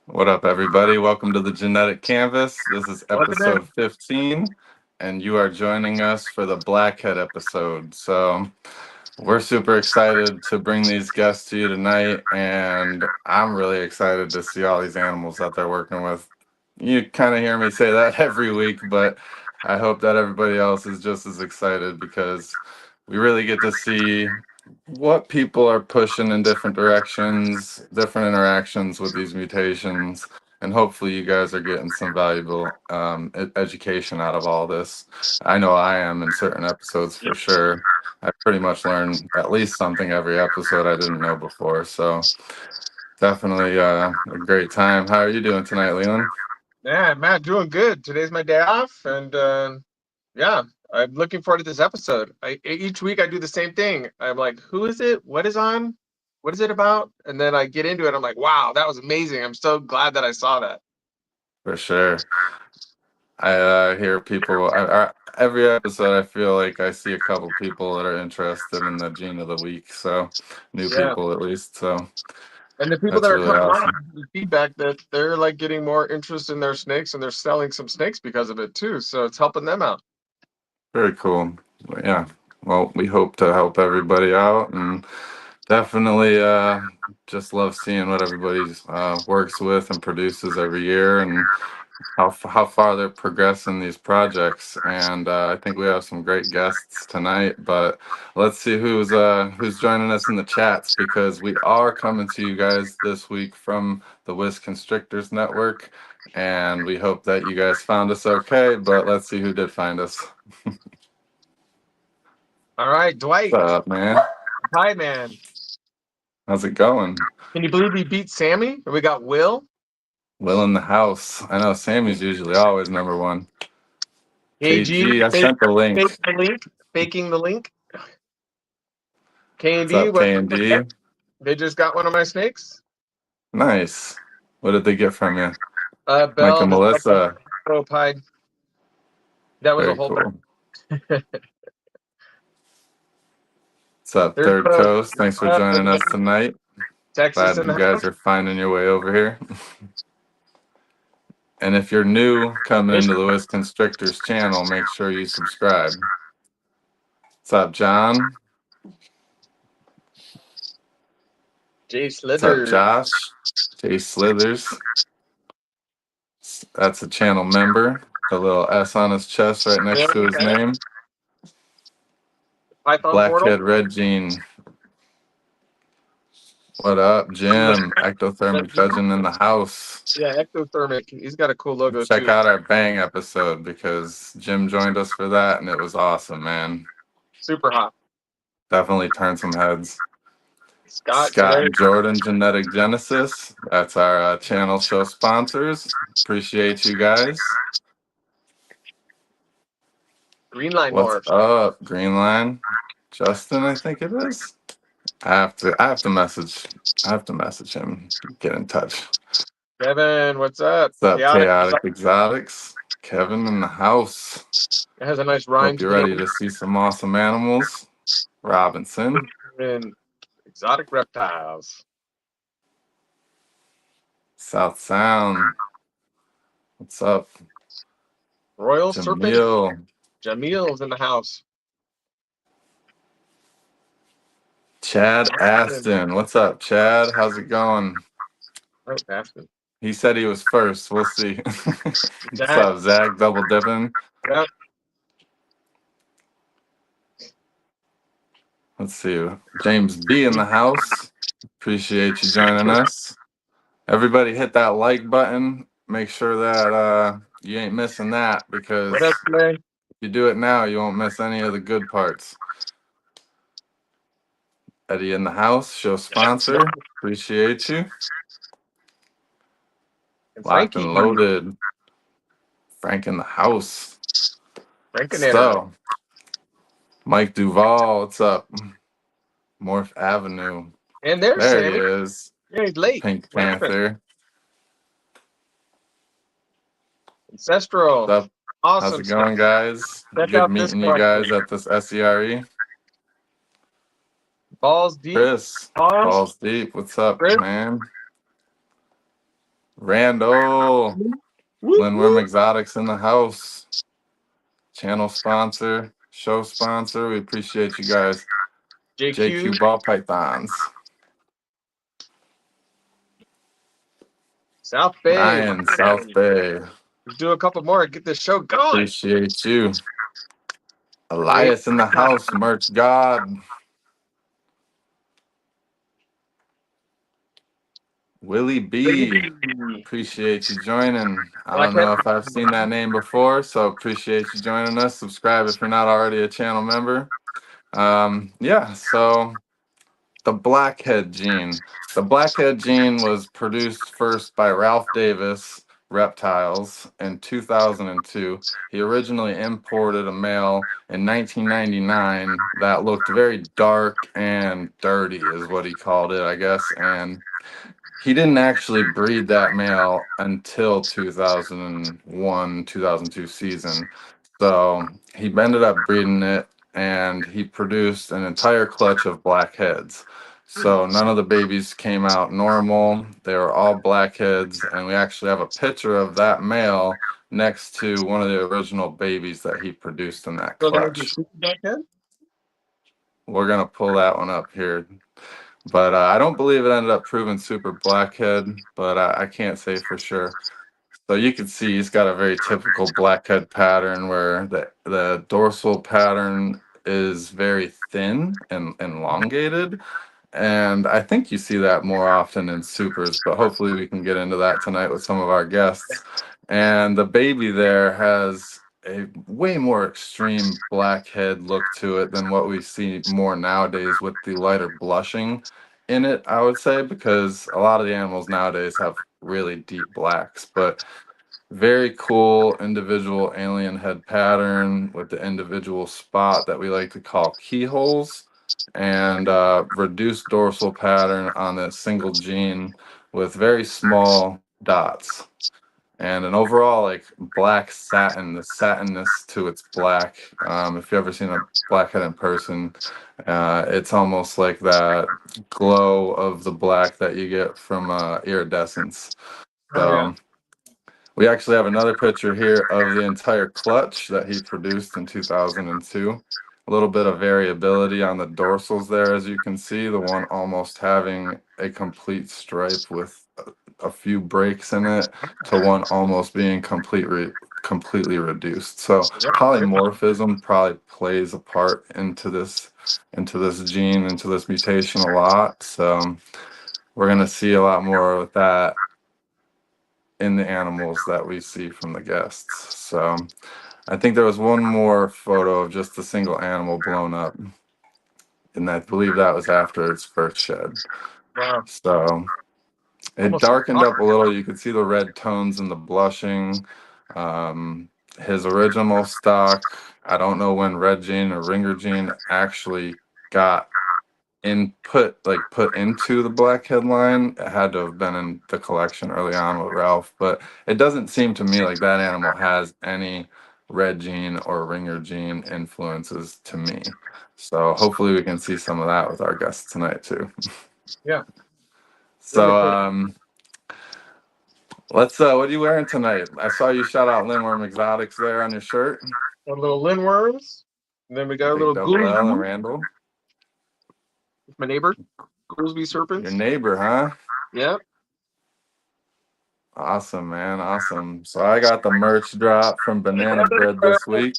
What up, everybody? Welcome to the Genetic Canvas. This is episode 15, and you are joining us for the blackhead episode. So we're super excited to bring these guests to you tonight, and I'm really excited to see all these animals that they're working with. You kind of hear me say that every week, but I hope that everybody else is just as excited because we really get to see what people are pushing in different directions, different interactions with these mutations, and hopefully you guys are getting some valuable education out of all this. I know I am in certain episodes for sure. I pretty much learn at least something every episode I didn't know before. So definitely a great time. How are you doing tonight, Leland? Yeah, Matt, doing good. Today's my day off, and yeah, I'm looking forward to this episode. Each week I do the same thing. I'm like, who is it? What is on? What is it about? And then I get into it. I'm like, wow, that was amazing. I'm so glad that I saw that. For sure. I hear people every episode. I feel like I see a couple people that are interested in the gene of the week. So new Yeah, people at least. So and the people that's that are really coming on, awesome. the feedback that they're like getting more interest in their snakes, and they're selling some snakes because of it too. So it's helping them out. Very cool. Yeah. Well, we hope to help everybody out, and definitely just love seeing what everybody works with and produces every year, and how far they're progressing these projects. And I think we have some great guests tonight. But let's see who's joining us in the chats, because we are coming to you guys this week from the Wiz Constrictors Network, and we hope that you guys found us okay. But let's see who did find us. All right, Dwight. What's up, man? Hi, man. How's it going? Can you believe he beat Sammy? And we got Will. Will in the house. I know Sammy's usually always number one. KG, I fake, sent the link. fake the link, faking the link. What's K&D, up, K&D? they just got one of my snakes. Nice. What did they get from you? Bell, Mike and Melissa. Pied. That was Very a whole cool. bunch. What's up, There's Third Coast? Thanks for joining us tonight. Texas Glad you guys are finding your way over here. And if you're new coming into the Wiz Constrictors channel, make sure you subscribe. What's up, John? Jay What's up, Slithers. Josh? Jay Slithers. That's a channel member. The little S on his chest right next to his name. Python Blackhead Portal. Red Gene. What up, Jim? Ectothermic Dudgeon in the house. Yeah, Ectothermic. He's got a cool logo Check too. out our Bang episode, because Jim joined us for that, and it was awesome, man. Super hot. Definitely turned some heads. Scott and Jordan Genetic Genesis. That's our channel show sponsors. Appreciate you guys. Greenline What's morphs. up, Greenline? Justin, I think it is. I have to message him. Get in touch. Kevin, what's up? What's up, Chaotic Exotics? Kevin in the house. It has a nice rhyme. Hope you're ready to see some awesome animals. Robinson. And Exotic Reptiles. South Sound. What's up? Royal Jamil. Serpent. Jamil's in the house. Chad Aston. What's up, Chad? How's it going? Oh, Aston. He said he was first. We'll see. What's up, Zach? Double dipping. Yep. Let's see. James B in the house. Appreciate you joining us. Everybody hit that like button. Make sure that you ain't missing that What up, because man? if you do it now, you won't miss any of the good parts. Eddie in the house, show sponsor. Appreciate you. And Locked Frankie. and loaded. Frank in the house. Frankenator. So, Mike Duvall, what's up? Morph Avenue. And there's There he Sammy. is. Yeah, he's The late. Pink What happened? Panther. Ancestral. What's up? How's Awesome it stuff. going, guys? Check Good out this meeting you collection. guys at this SERE. Balls deep. Chris, Pause. balls deep. What's up, Chris. man? Randall, Whoop, Lindworm whoop. Exotics in the house. Channel sponsor, show sponsor. We appreciate you guys. JQ. JQ Ball Pythons. South Bay. Ryan, South Bay. Let's do a couple more and get this show going. Appreciate you. Great. Elias in the house, merch god. Willie B. Appreciate you joining. I don't Blackhead. know if I've seen that name before, so appreciate you joining us. Subscribe if you're not already a channel member. Yeah, so the blackhead gene. The blackhead gene was produced first by Ralph Davis, Reptiles, in 2002. He originally imported a male in 1999 that looked very dark and dirty, is what he called it, I guess. And he didn't actually breed that male until 2001, 2002 season. So he ended up breeding it and he produced an entire clutch of blackheads. So none of the babies came out normal. They were all blackheads. And we actually have a picture of that male next to one of the original babies that he produced in that So that was your clutch. super Blackhead? We're going to pull that one up here. But I don't believe it ended up proving super blackhead, but I can't say for sure. So you can see he's got a very typical blackhead pattern where the dorsal pattern is very thin and elongated. And I think you see that more often in supers, but hopefully we can get into that tonight with some of our guests. And the baby there has a way more extreme blackhead look to it than what we see more nowadays with the lighter blushing in it, I would say, because a lot of the animals nowadays have really deep blacks. But very cool individual alien head pattern with the individual spot that we like to call keyholes, and reduced dorsal pattern on that single gene with very small dots, and an overall like black satin, the satinness to its black. If you've ever seen a blackhead in person, it's almost like that glow of the black that you get from iridescence. Oh, yeah. So we actually have another picture here of the entire clutch that he produced in 2002. A little bit of variability on the dorsals there, as you can see, the one almost having a complete stripe with a few breaks in it to one almost being completely reduced. So polymorphism probably plays a part into this gene, into this mutation a lot. So we're gonna see a lot more with that in the animals that we see from the guests. So I think there was one more photo of just a single animal blown up, and I believe that was after its first shed. Wow. So it Almost. darkened up a little. You could see the red tones and the blushing. His original stock, I don't know when Red Gene or Ringer Gene actually got put into the blackhead line. It had to have been in the collection early on with Ralph, but it doesn't seem to me like that animal has any Red Gene or Ringer Gene influences to me. So hopefully we can see some of that with our guests tonight too. Yeah. Really So cool. let's what are you wearing tonight? I saw you shout out Lindworm Exotics there on your shirt. Got a little lindworms. And then we got a Big little double L and goolsby. Randall. My neighbor. Goolsby Your serpents. neighbor, huh? Yeah. Awesome, man. Awesome. So I got the merch drop from Banana Bread this week.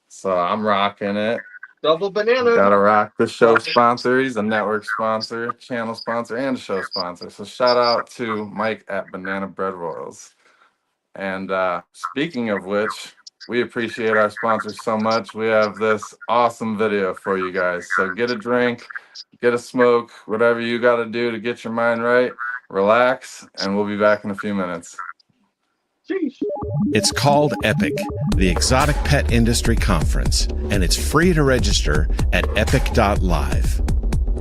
So I'm rocking it. Double banana. Gotta rock the show sponsor. He's a network sponsor, channel sponsor, and a show sponsor. So shout out to Mike at Banana Bread Royals. And speaking of which, we appreciate our sponsors so much. We have this awesome video for you guys. So get a drink, get a smoke, whatever you got to do to get your mind right, relax, and we'll be back in a few minutes. It's called EPIC, the Exotic Pet Industry Conference, and it's free to register at epic.live.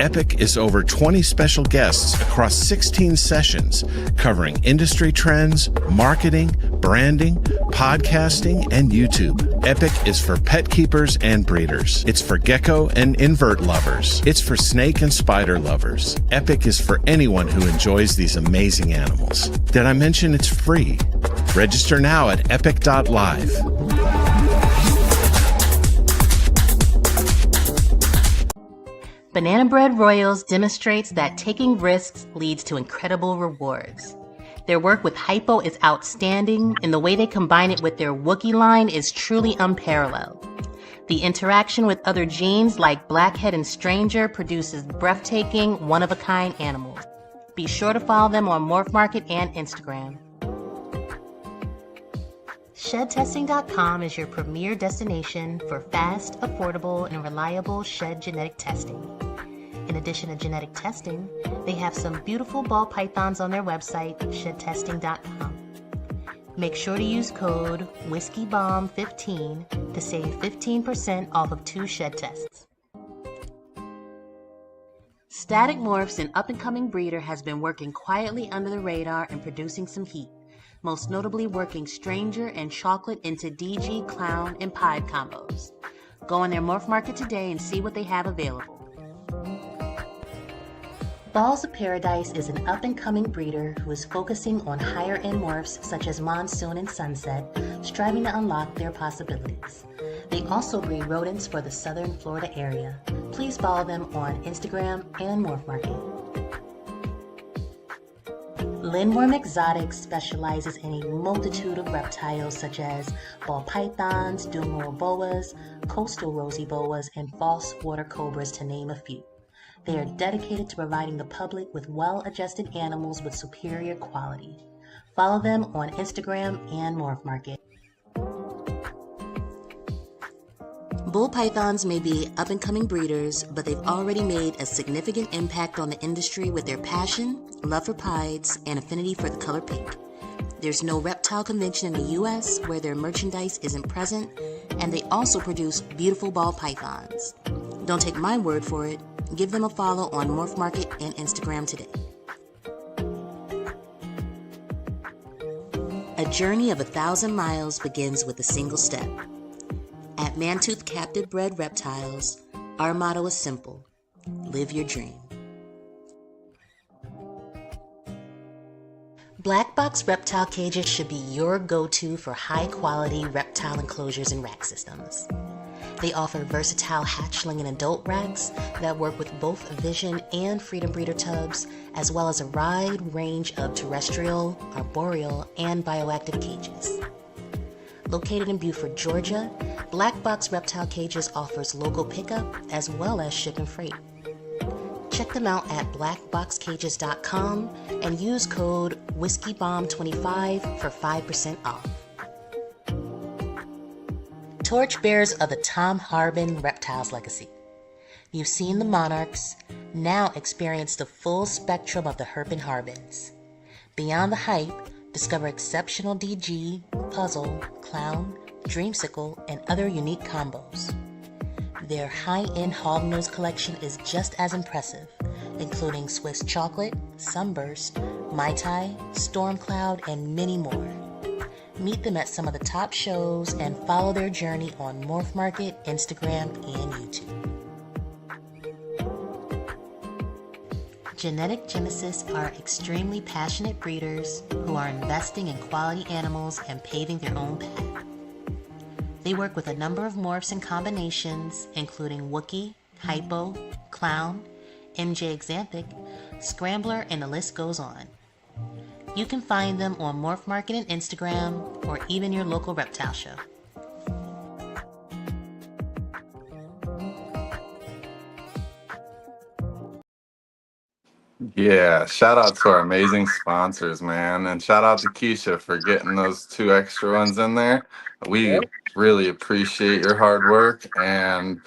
EPIC is over 20 special guests across 16 sessions covering industry trends, marketing, branding, podcasting, and YouTube. EPIC is for pet keepers and breeders. It's for gecko and invert lovers. It's for snake and spider lovers. EPIC is for anyone who enjoys these amazing animals. Did I mention it's free? Register now at epic.live. Banana Bread Royals demonstrates that taking risks leads to incredible rewards. Their work with Hypo is outstanding, and the way they combine it with their Wookiee line is truly unparalleled. The interaction with other genes like Blackhead and Stranger produces breathtaking, one-of-a-kind animals. Be sure to follow them on Morph Market and Instagram. ShedTesting.com is your premier destination for fast, affordable, and reliable shed genetic testing. In addition to genetic testing, they have some beautiful ball pythons on their website, ShedTesting.com. Make sure to use code WhiskeyBomb15 to save 15% off of 2 shed tests. Static Morphs, an up-and-coming breeder, has been working quietly under the radar and producing some heat, most notably working Stranger and Chocolate into DG, Clown, and Pied combos. Go on their Morph Market today and see what they have available. Balls of Paradise is an up-and-coming breeder who is focusing on higher-end morphs such as Monsoon and Sunset, striving to unlock their possibilities. They also breed rodents for the southern Florida area. Please follow them on Instagram and Morph Market. Lindworm Exotics specializes in a multitude of reptiles such as ball pythons, dumoral boas, coastal rosy boas, and false water cobras, to name a few. They are dedicated to providing the public with well-adjusted animals with superior quality. Follow them on Instagram and Morph Market. Bull pythons may be up-and-coming breeders, but they've already made a significant impact on the industry with their passion, love for pieds, and affinity for the color pink. There's no reptile convention in the US where their merchandise isn't present, and they also produce beautiful ball pythons. Don't take my word for it. Give them a follow on Morph Market and Instagram today. A journey of 1,000 miles begins with a single step. At Mantooth Captive Bred Reptiles, our motto is simple: live your dream. Black box reptile cages should be your go-to for high-quality reptile enclosures and rack systems. They offer versatile hatchling and adult racks that work with both Vision and Freedom Breeder tubs, as well as a wide range of terrestrial, arboreal, and bioactive cages. Located in Beaufort, Georgia, Black Box Reptile Cages offers local pickup as well as ship and freight. Check them out at blackboxcages.com and use code WhiskeyBomb25 for 5% off. Torchbearers of the Tom Harbin Reptiles legacy. You've seen the Monarchs, now experience the full spectrum of the Herp and Harbins. Beyond the hype, discover exceptional DG, puzzle, clown, dreamsicle, and other unique combos. Their high-end hognose collection is just as impressive, including Swiss Chocolate, Sunburst, Mai Tai, Storm Cloud, and many more. Meet them at some of the top shows and follow their journey on Morph Market, Instagram, and YouTube. Genetic geneticists are extremely passionate breeders who are investing in quality animals and paving their own path. They work with a number of morphs and combinations, including Wookiee, Hypo, Clown, MJ Xanthic, Scrambler, and the list goes on. You can find them on Morph Market and Instagram, or even your local reptile show. Yeah, shout out to our amazing sponsors, man. And shout out to Keisha for getting those 2 extra ones in there. We Yep. really appreciate your hard work. And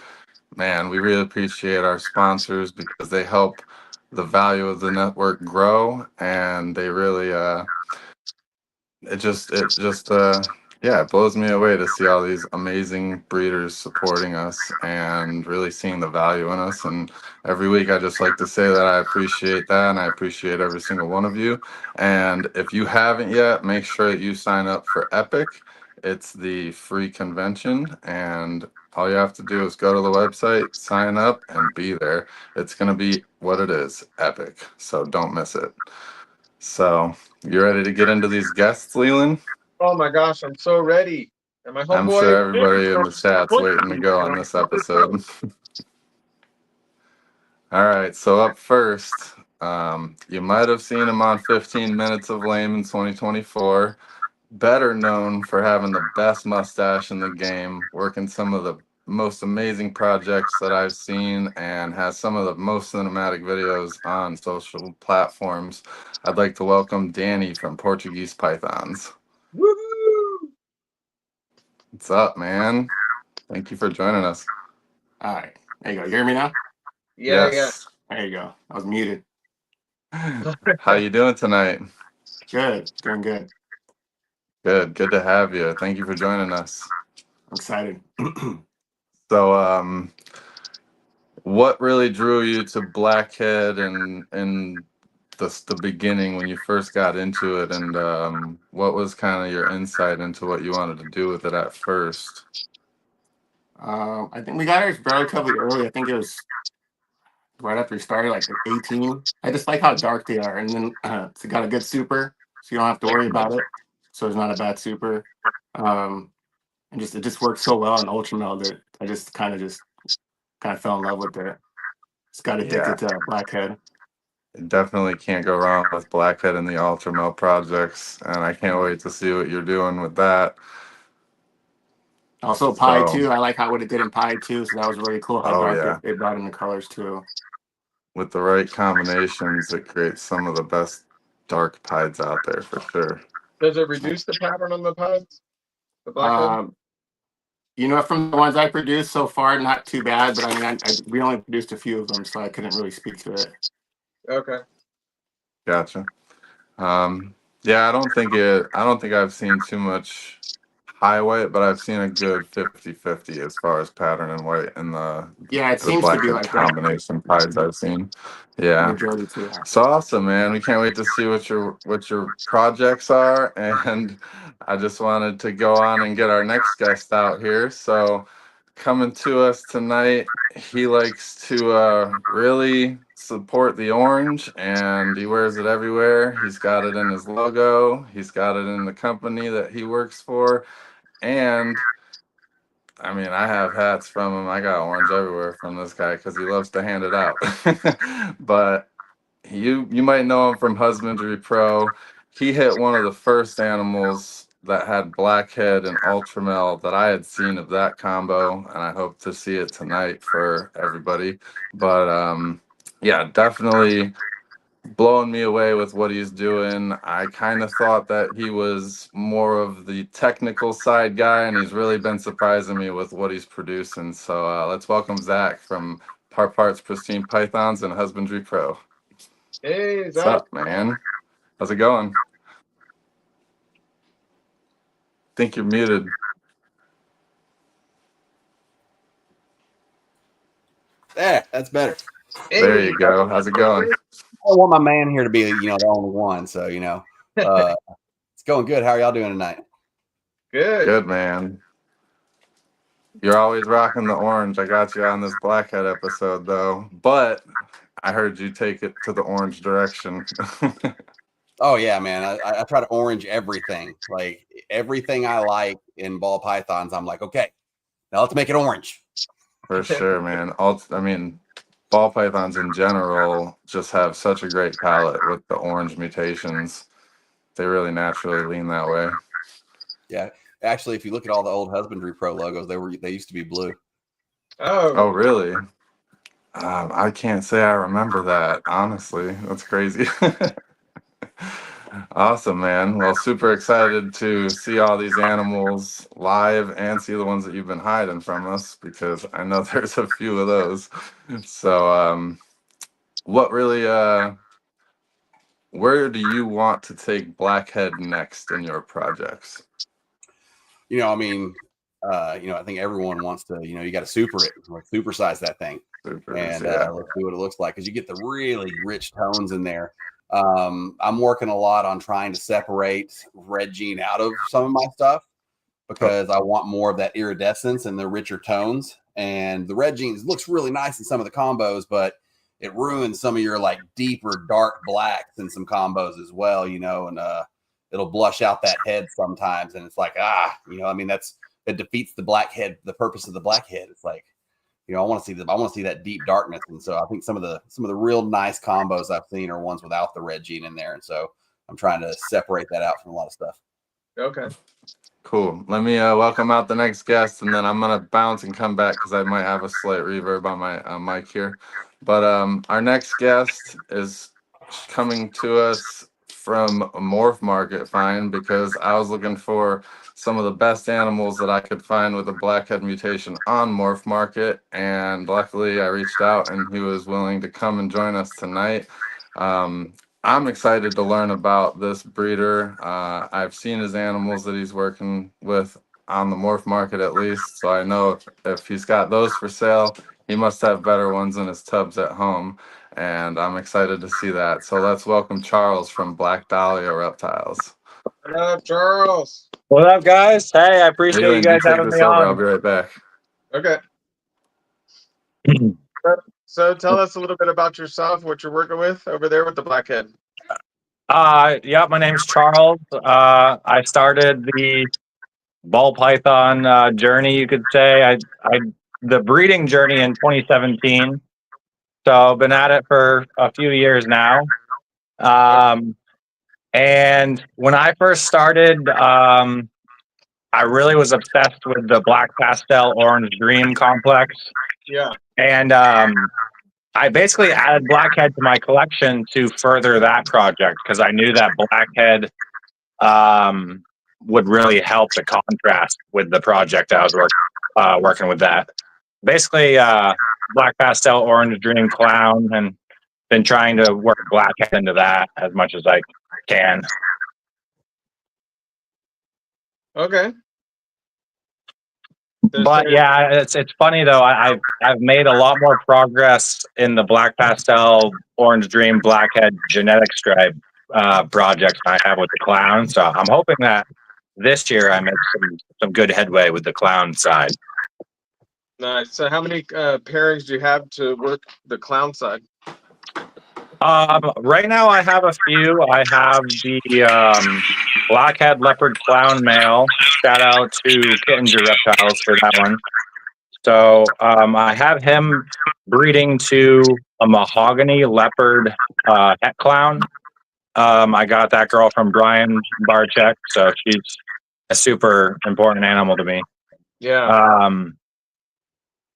man, we really appreciate our sponsors because they help the value of the network grow. And they really, it just yeah, it blows me away to see all these amazing breeders supporting us and really seeing the value in us. And every week I just like to say that I appreciate that, and I appreciate every single one of you. And if you haven't yet, make sure that you sign up for Epic. It's the free convention, and all you have to do is go to the website, sign up, and be there. It's going to be what it is, epic, so don't miss it. So you ready to get into these guests, Leland? Oh my gosh, I'm so ready. And my I'm homeboy. sure everybody in the chat's waiting to go on this episode. All right, so up first, you might have seen him on 15 Minutes of Lame in 2024. Better known for having the best mustache in the game, working some of the most amazing projects that I've seen, and has some of the most cinematic videos on social platforms. I'd like to welcome Danny from Portuguese Pythons. Woohoo! What's up, man? Thank you for joining us. All right. There you go. You hear me now? Yeah, Yes. There you go. I was muted. How you doing tonight? Good. Doing good. Good to have you. Thank you for joining us. I'm excited. So, what really drew you to blackhead and the beginning when you first got into it, and what was kind of your insight into what you wanted to do with it at first? I think we got ours relatively early. I think it was right after we started, like 18. I just like how dark they are. And then it's got a good super, so you don't have to worry about it. So it's not a bad super. And it just works so well in Ultramel that I just kind of fell in love with it. Just got addicted to Blackhead. Definitely can't go wrong with blackhead and the Ultramel projects, and I can't wait to see what you're doing with that. Also Pi So, too. I like how what it did in Pi too. So that was really cool how oh dark yeah, it brought in the colors too. with the right combinations, it creates some of the best dark pieds out there for sure. Does it reduce the pattern on the pods? The blackhead? From the ones I produced so far, not too bad. But I mean, we only produced a few of them, so I couldn't really speak to it. Okay. Gotcha. Yeah, I don't think I've seen too much high white, but I've seen a good 50-50 as far as pattern and white and Yeah, it the seems to be blackhead like that. combination pieds I've seen. The Yeah. majority too. Yeah. So awesome, man. We can't wait to see what your projects are. And I just wanted to go on and get our next guest out here. So coming to us tonight, he likes to really support the orange, and he wears it everywhere. He's got it in his logo. He's got it in the company that he works for. And I mean, I have hats from him. I got orange everywhere from this guy because he loves to hand it out. But you might know him from Husbandry Pro. He hit one of the first animals that had blackhead and ultramel that I had seen of that combo, and I hope to see it tonight for everybody. But yeah, definitely blowing me away with what he's doing. I kind of thought that he was more of the technical side guy, and he's really been surprising me with what he's producing. So let's welcome Zach from Parpart's Pristine Pythons and Husbandry Pro. Hey, What's Zach. up, man? How's it going? Think you're muted. There, that's better. There you go. How's it going? I don't want my man here to be, the only one. So, it's going good. How are y'all doing tonight? Good. Good, man. You're always rocking the orange. I got you on this blackhead episode, though. But I heard you take it to the orange direction. Oh, yeah, man. I try to orange everything. Like, everything I like in ball pythons, I'm like, okay, now let's make it orange. For sure, man. I mean, ball pythons in general just have such a great palette with the orange mutations. They really naturally lean that way. Yeah. Actually, if you look at all the old Husbandry Pro logos, they used to be blue. Oh, really? I can't say I remember that, honestly. That's crazy. Awesome, man. Well, super excited to see all these animals live and see the ones that you've been hiding from us because I know there's a few of those. So, what really, where do you want to take Blackhead next in your projects? I mean, I think everyone wants to, you got to super it, like supersize that thing, Supers, and yeah. let's see what it looks like because you get the really rich tones in there. I'm working a lot on trying to separate red gene out of some of my stuff because I want more of that iridescence and the richer tones. And the red genes looks really nice in some of the combos, but it ruins some of your like deeper dark blacks in some combos as well, and it'll blush out that head sometimes. And it's like, I mean, it defeats the blackhead, the purpose of the blackhead. It's like, I want to see that deep darkness. And so I think some of the real nice combos I've seen are ones without the red gene in there. And so I'm trying to separate that out from a lot of stuff. Okay. Cool. Let me welcome out the next guest, and then I'm gonna bounce and come back because I might have a slight reverb on my mic here. But our next guest is coming to us from a morph market find because I was looking for some of the best animals that I could find with a blackhead mutation on morph market, and luckily I reached out and he was willing to come and join us tonight. I'm excited to learn about this breeder. I've seen his animals that he's working with on the morph market at least, so I know if he's got those for sale, he must have better ones in his tubs at home, and I'm excited to see that. So let's welcome Charles from Black Dahlia Reptiles. What up, Charles? What up, guys? Hey, I appreciate you Leland, you guys take having this me over. I'll on. be right back. Okay. So tell us a little bit about yourself, what you're working with over there with the blackhead. Yeah, my name's Charles. I started the ball python journey, you could say. The breeding journey in 2017. So I've been at it for a few years now. And when I first started, I really was obsessed with the black pastel orange dream complex. Yeah. And I basically added blackhead to my collection to further that project because I knew that blackhead would really help the contrast with the project I was working with. That basically black pastel orange dream clown, and been trying to work blackhead into that as much as I can. Okay. But yeah, it's funny though. I've made a lot more progress in the black pastel orange dream blackhead genetic stripe projects I have with the clown. So I'm hoping that this year I make some good headway with the clown side. Nice. So how many pairings do you have to work the clown side? Right now I have a few. I have the blackhead leopard clown male. Shout out to Kittens Reptiles for that one. So I have him breeding to a mahogany leopard het clown. I got that girl from Brian Barchek, so she's a super important animal to me. Yeah.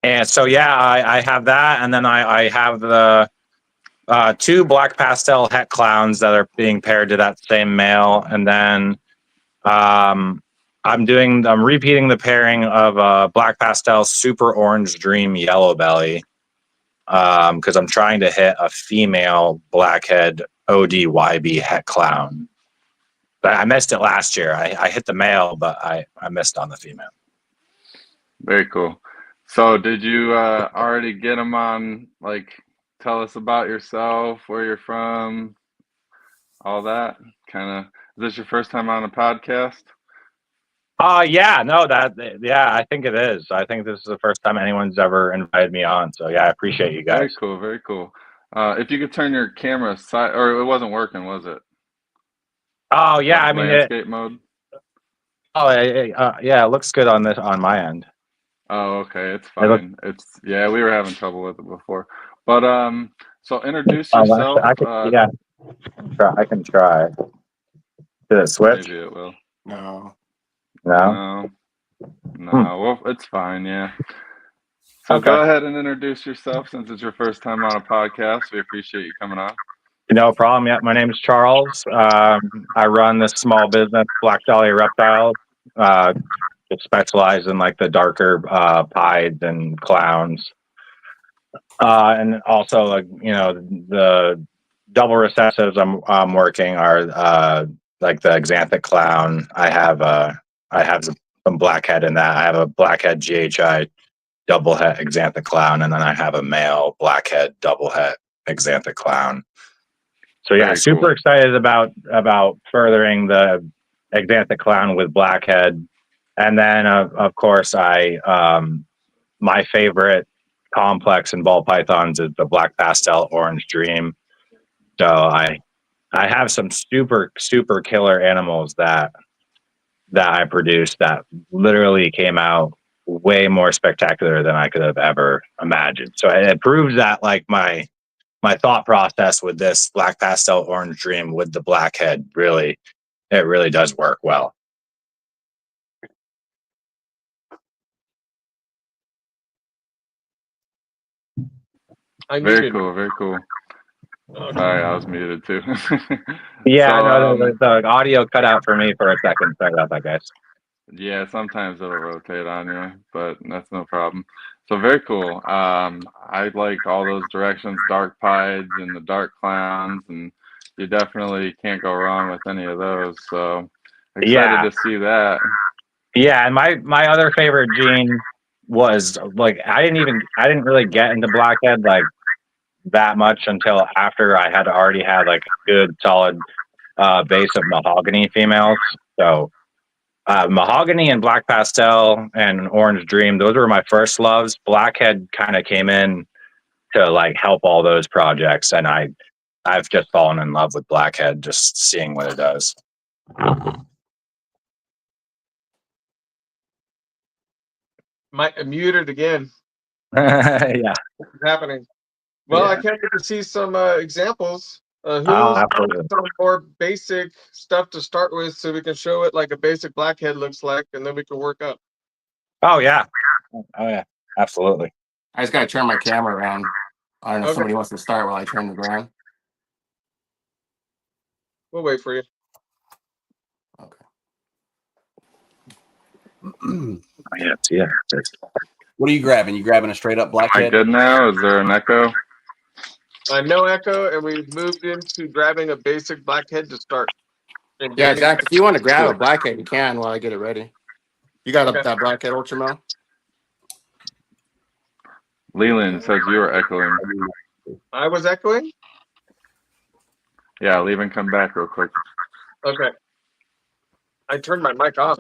And so yeah, I have that, and then I have the two black pastel het clowns that are being paired to that same male, and then I'm repeating the pairing of black pastel super orange dream yellow belly because I'm trying to hit a female blackhead ODYB het clown. But I missed it last year. I hit the male, but I missed on the female. Very cool. So did you already get them on, like, tell us about yourself, where you're from, all that kind of? Is this your first time on a podcast? Yeah, no, I think it is. I think this is the first time anyone's ever invited me on. So yeah, I appreciate you guys. Very cool, very cool. If you could turn your camera aside, or it wasn't working, was it? Oh yeah, Like I mean landscape mode. Oh yeah, it looks good on my end. Oh, okay, it's fine. We were having trouble with it before. But so introduce yourself. I can try. Did it switch? Maybe it will. No. Well, it's fine. Yeah. So Okay. go ahead and introduce yourself since it's your first time on a podcast. We appreciate you coming on. No problem. Yeah, my name is Charles. I run this small business, Black Dahlia Reptiles. It specializes in like the darker pieds and clowns, and also like the double recessives I'm working are like the Xanthic clown. I have some blackhead in that. I have a blackhead GHI double het Xanthic clown, and then I have a male blackhead double het Xanthic clown. So yeah, Very super cool. excited about furthering the Xanthic clown with blackhead, and then of course my favorite complex in ball pythons is the black pastel orange dream. So I have some super killer animals that I produced that literally came out way more spectacular than I could have ever imagined. So it proves that like my thought process with this black pastel orange dream with the blackhead really does work well. Very cool. Very cool. Sorry, I was muted too. Yeah, So, no, the audio cut out for me for a second. Sorry about that, guys. yeah, sometimes it'll rotate on you, but that's no problem. So very cool. I like all those directions, dark pieds and the dark clowns, and you definitely can't go wrong with any of those. So excited Yeah, to see that. yeah, and my other favorite gene was like I didn't really get into blackhead like that much until after I had already had like a good solid base of mahogany females. So mahogany and black pastel and orange dream, those were my first loves. Blackhead kind of came in to like help all those projects, and I've just fallen in love with blackhead just seeing what it does. Muted again. Yeah. What's happening? Well, Yeah. I can't wait to see some examples. Who's Absolutely. some more basic stuff to start with, so we can show it like a basic blackhead looks like, and then we can work up. Oh yeah. Oh yeah. Absolutely. I just gotta turn my camera around. I don't know if Okay. somebody wants to start while I turn it around. We'll wait for you. Okay. Yeah. What are you grabbing? You grabbing a straight up Am I blackhead? good now? Is there an echo? No echo, and we've moved into grabbing a basic blackhead to start. And Yeah, getting- Jack, if you want to grab a blackhead, you can while I get it ready. You got Okay. that blackhead ultramel? Leland says you were echoing. I was echoing? Yeah, leave and come back real quick. Okay. I turned my mic off.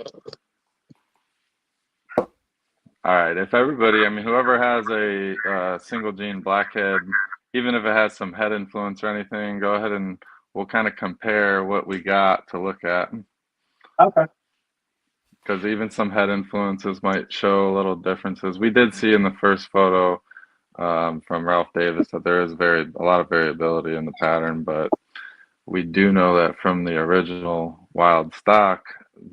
All right. If everybody, I mean, whoever has a single gene blackhead, even if it has some head influence or anything, go ahead and we'll kind of compare what we got to look at. Okay. Because even some head influences might show little differences. We did see in the first photo from Ralph Davis that there is a lot of variability in the pattern, but we do know that from the original wild stock,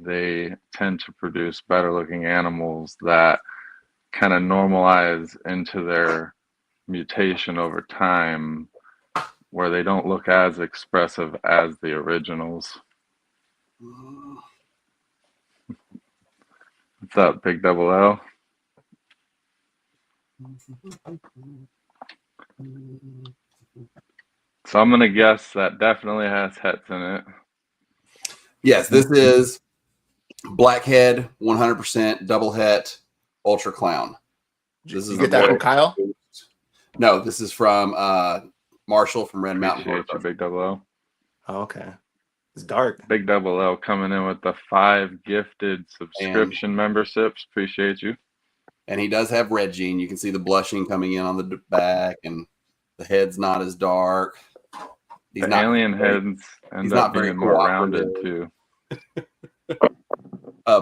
they tend to produce better looking animals that kind of normalize into their mutation over time, where they don't look as expressive as the originals. What's up, Big Double L? So I'm gonna guess that definitely has hets in it. Yes, this is blackhead, 100% double het ultra clown. This is You get that from Kyle? No, this is from Marshall from Red Mountain. Appreciate you, Big Double L. Oh, okay. It's dark. Big Double L coming in with the 5 gifted subscription memberships. Appreciate you. And he does have red gene. You can see the blushing coming in on the back, and the head's not as dark. The alien heads end up being more rounded too.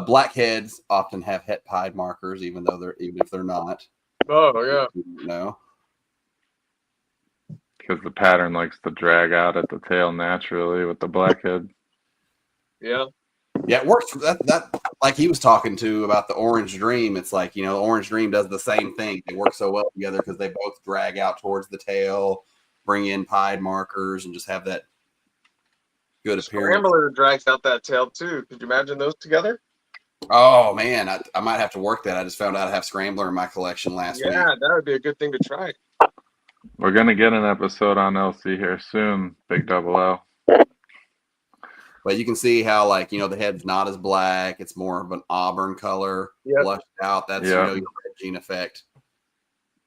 Blackheads often have het pied markers, even if they're not. Oh yeah. No. Because the pattern likes to drag out at the tail naturally with the blackhead. Yeah. Yeah, it works. That like he was talking to about the Orange Dream. It's like, the Orange Dream does the same thing. They work so well together because they both drag out towards the tail, bring in pied markers, and just have that good appearance. Scrambler drags out that tail too. Could you imagine those together? Oh man, I might have to work that. I just found out I have Scrambler in my collection last week. Yeah, that would be a good thing to try. We're gonna get an episode on LC here soon. Big double L. But you can see how, like, the head's not as black. It's more of an auburn color, blushed out. That's, your red gene effect.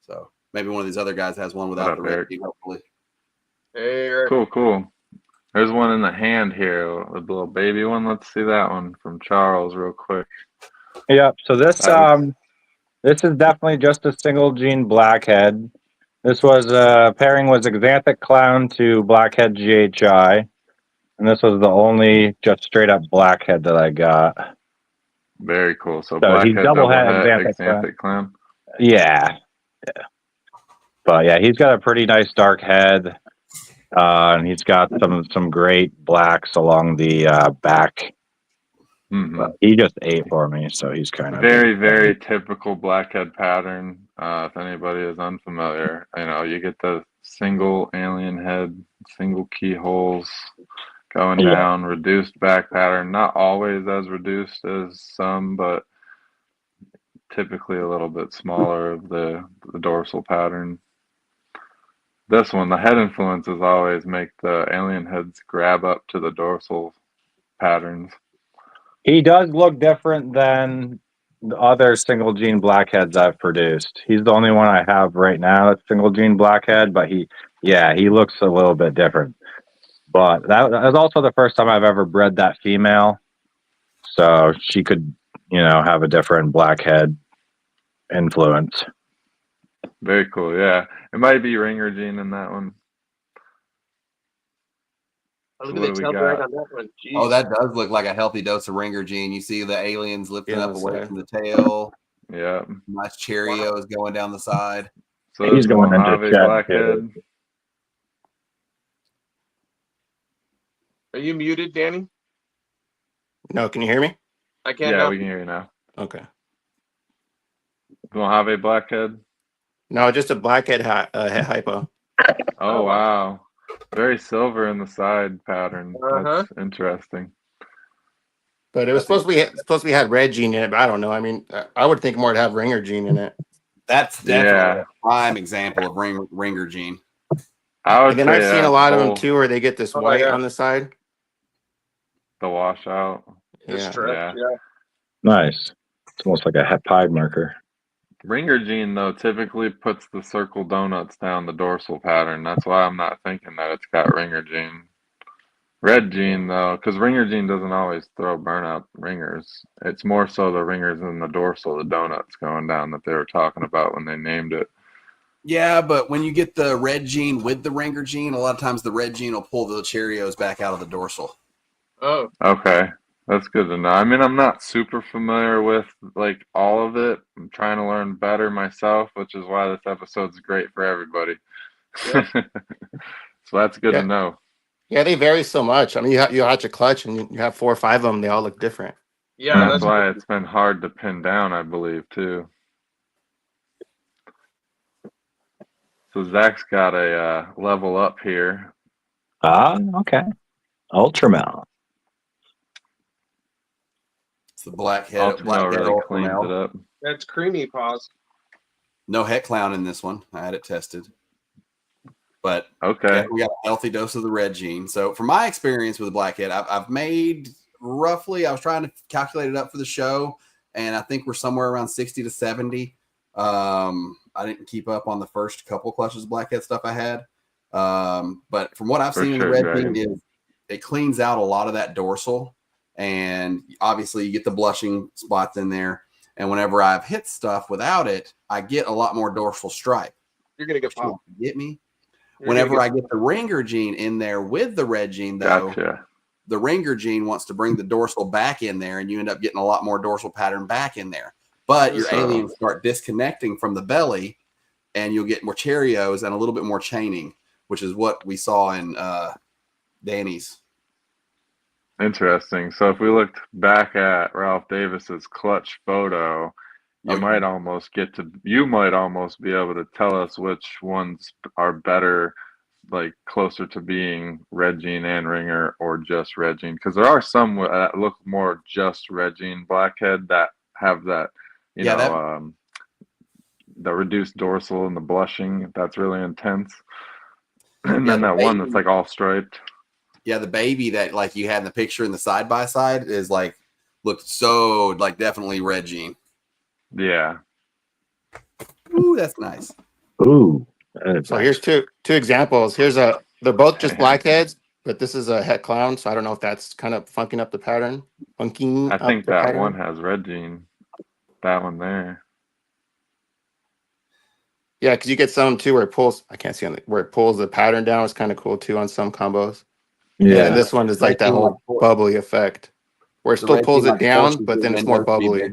So maybe one of these other guys has one without the red gene, hopefully. Hey, Eric. Cool. There's one in the hand here, the little baby one. Let's see that one from Charles real quick. Yep. So this is definitely just a single gene blackhead. This was pairing was Xanthic Clown to Blackhead GHI. And this was the only just straight up blackhead that I got. Very cool. So blackhead, he's double head, Xanthic Clown. Yeah. But yeah, he's got a pretty nice dark head. And he's got some great blacks along the back. Mm-hmm. He just ate for me, so he's kind of very typical blackhead pattern. If anybody is unfamiliar, you get the single alien head, single keyholes going down, reduced back pattern. Not always as reduced as some, but typically a little bit smaller of the dorsal pattern. This one, the head influences always make the alien heads grab up to the dorsal patterns. He does look different than the other single gene blackheads I've produced. He's the only one I have right now that's single gene blackhead, but he looks a little bit different. But that was also the first time I've ever bred that female, so she could, have a different blackhead influence. Very cool. Yeah, it might be ringer gene in that one. Look at the tail drag on that one. Jeez. Oh, that does look like a healthy dose of ringer gene. You see the aliens lifting up away from the tail. Yeah. Nice Cheerios going down the side. So he's going into blackhead. Are you muted, Danny? No, can you hear me? I can't. Yeah, we can hear you now. Okay. Mojave blackhead? No, just a blackhead hypo. Oh, wow. Very silver in the side pattern. That's interesting. But it was supposed to be had red gene in it, but I don't know. I mean, I would think more to have ringer gene in it. That's definitely a prime example of ringer gene. And then I've seen a lot of them too, where they get this white on the side. The washout. Yeah. Nice. It's almost like a pied marker. Ringer gene, though, typically puts the circle donuts down the dorsal pattern. That's why I'm not thinking that it's got ringer gene. Red gene, though, because ringer gene doesn't always throw burnout ringers. It's more so the ringers in the dorsal, the donuts going down that they were talking about when they named it. Yeah, but when you get the red gene with the ringer gene, a lot of times the red gene will pull the Cheerios back out of the dorsal. Oh. Okay. That's good to know. I mean, I'm not super familiar with like all of it. I'm trying to learn better myself, which is why this episode's great for everybody. Yeah. So that's good to know. Yeah, they vary so much. I mean, you hatch a clutch and you have 4 or 5 of them. They all look different. Yeah, that's why it's been hard to pin down, I believe, too. So Zach's got a level up here. Okay. Ultramel. It's the blackhead. Ultramel really cleans it up. That's creamy, Paws. No het clown in this one. I had it tested. But okay, we got a healthy dose of the red gene. So from my experience with the blackhead, I've made roughly, I was trying to calculate it up for the show, and I think we're somewhere around 60 to 70. I didn't keep up on the first couple clutches of blackhead stuff I had. But from what I've seen in the red gene is it cleans out a lot of that dorsal, and obviously you get the blushing spots in there. And whenever I've hit stuff without it, I get a lot more dorsal stripe. You're going to get popped. Get me? Whenever I get the ringer gene in there with the red gene, though, the ringer gene wants to bring the dorsal back in there, and you end up getting a lot more dorsal pattern back in there. But your aliens start disconnecting from the belly, and you'll get more Cheerios and a little bit more chaining, which is what we saw in Danny's. Interesting. So if we looked back at Ralph Davis's clutch photo, you might almost be able to tell us which ones are better, like closer to being red gene and ringer or just red gene. Because there are some that look more just red gene blackhead that have that, the reduced dorsal and the blushing. That's really intense. And then that one that's like all striped. Yeah, the baby that like you had in the picture in the side by side is like looked so like definitely red gene. Yeah. Ooh, that's nice. Ooh. So here's two examples. They're both just blackheads, but this is a het clown, so I don't know if that's kind of funking up the pattern. I think that one has red gene. That one there. Yeah, because you get some too where it pulls. I can't see where it pulls the pattern down. It's kind of cool too on some combos. Yeah, and this one is like that whole bubbly effect, where it still pulls it down, but then it's more bubbly.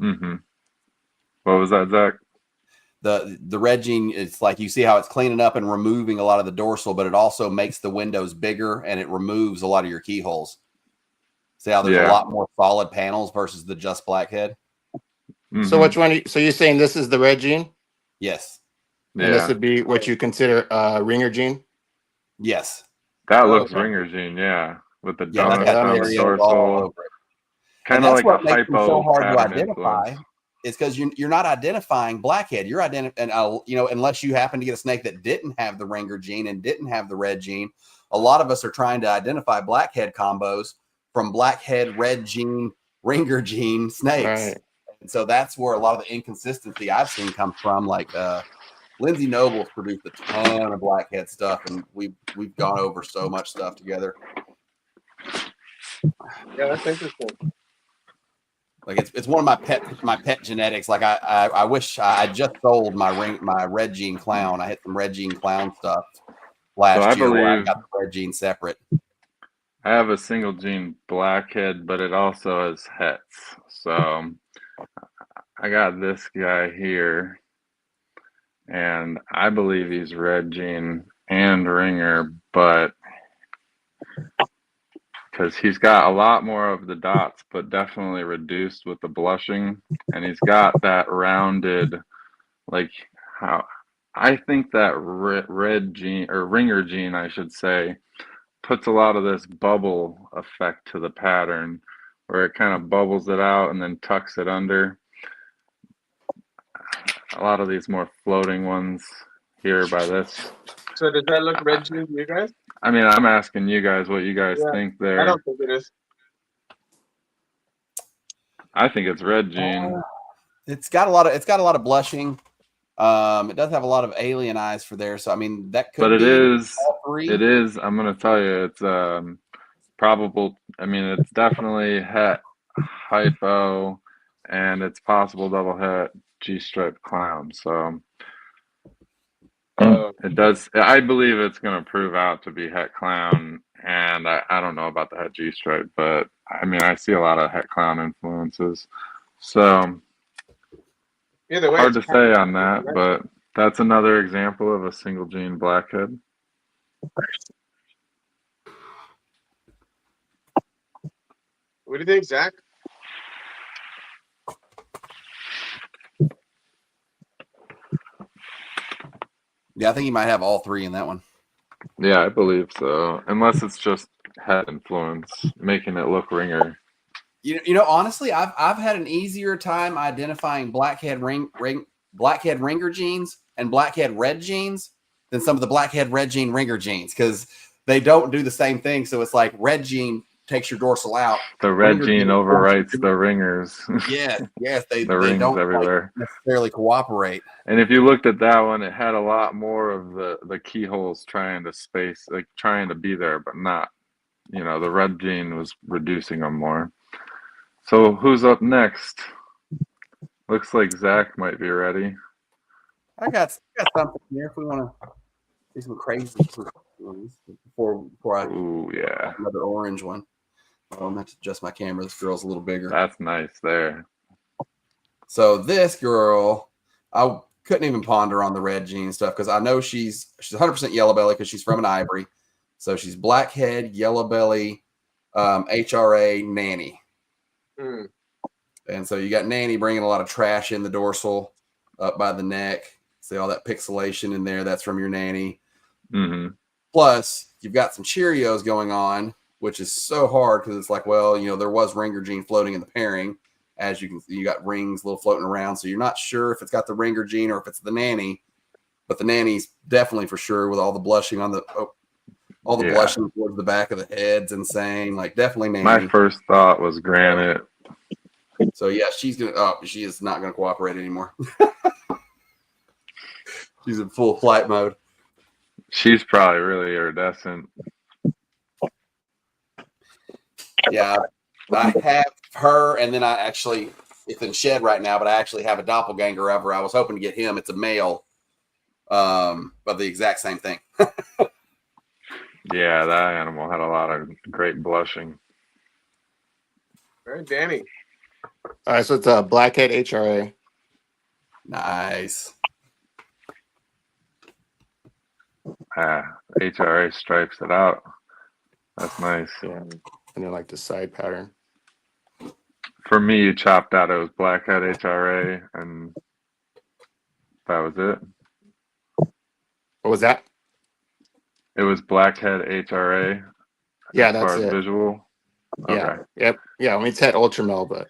Mm-hmm. What was that, Zach? The red gene, it's like you see how it's cleaning up and removing a lot of the dorsal, but it also makes the windows bigger and it removes a lot of your keyholes. See how there's a lot more solid panels versus the just blackhead. Mm-hmm. So which one? So you're saying this is the red gene? Yes. And this would be what you consider ringer gene? Yes. That looks ringer gene, with the donuts on the dorsal. Kind of like what makes them so hard to identify. Is because you're not identifying blackhead. You're unless you happen to get a snake that didn't have the ringer gene and didn't have the red gene. A lot of us are trying to identify blackhead combos from blackhead, red gene, ringer gene snakes. Right. And so that's where a lot of the inconsistency I've seen comes from. Like Lindsay Noble's produced a ton of blackhead stuff, and we've gone over so much stuff together. Yeah, that's interesting. Like it's one of my pet genetics. Like I wish I just sold my red gene clown. I hit some red gene clown stuff last year where I got the red gene separate. I have a single gene blackhead, but it also has hets. So I got this guy here, and I believe he's red gene and ringer, but because he's got a lot more of the dots, but definitely reduced with the blushing, and he's got that rounded, like how I think that red gene or ringer gene, I should say, puts a lot of this bubble effect to the pattern, where it kind of bubbles it out and then tucks it under. A lot of these more floating ones here by this. So does that look red gene to you guys? I mean, I'm asking you guys what you guys think there. I don't think it is. I think it's red gene. It's got a lot of blushing. It does have a lot of alien eyes for there, so I mean that could. But it is. It is. I'm gonna tell you, it's probable. I mean, it's definitely het hypo, and it's possible double het G-stripe clown. So it does. I believe it's gonna prove out to be het clown, and I don't know about the het G-stripe, but I mean I see a lot of het clown influences. So. Either way, hard to say on that, but that's another example of a single gene blackhead. What do you think, Zach? Yeah, I think you might have all three in that one. Yeah, I believe so. Unless it's just head influence, making it look ringer. You know, honestly, I've had an easier time identifying blackhead ringer genes and blackhead red genes than some of the blackhead red gene ringer genes, because they don't do the same thing. So it's like red gene takes your dorsal out. The red gene overwrites the ringers. Yes, they rings don't everywhere. Like, necessarily cooperate. And if you looked at that one, it had a lot more of the keyholes trying to be there, but not. You know, the red gene was reducing them more. So who's up next? Looks like Zach might be ready. I got something here if we want to do some crazy ones before I another orange one. Oh, I'm going to adjust my camera. This girl's a little bigger. That's nice there. So this girl, I couldn't even ponder on the red gene stuff because I know she's 100% yellow belly because she's from an ivory. So she's blackhead, yellow belly, HRA, nanny. Mm. And so you got nanny bringing a lot of trash in the dorsal, up by the neck. See all that pixelation in there? That's from your nanny. Mm-hmm. Plus, you've got some Cheerios going on, which is so hard because it's like, well, there was Ringer gene floating in the pairing. As you can see, you got rings little floating around. So you're not sure if it's got the Ringer gene or if it's the nanny. But the nanny's definitely for sure with all the blushing on the blushing towards the back of the head's insane. Like definitely nanny. My first thought was granite. So yeah, she is not gonna cooperate anymore. She's in full flight mode. She's probably really iridescent. Yeah, I have her, and then it's in shed right now, but I actually have a doppelganger of her. I was hoping to get him. It's a male, but the exact same thing. Yeah, that animal had a lot of great blushing. All right, Danny. All right, so it's a blackhead HRA. Nice. HRA stripes it out. That's nice. Yeah, and then like the side pattern. For me, you chopped out it was blackhead HRA, and that was it. What was that? It was blackhead HRA. Yeah, as that's far as it. visual. Yeah. Okay. Yep. Yeah. I mean, it's had ultramel, but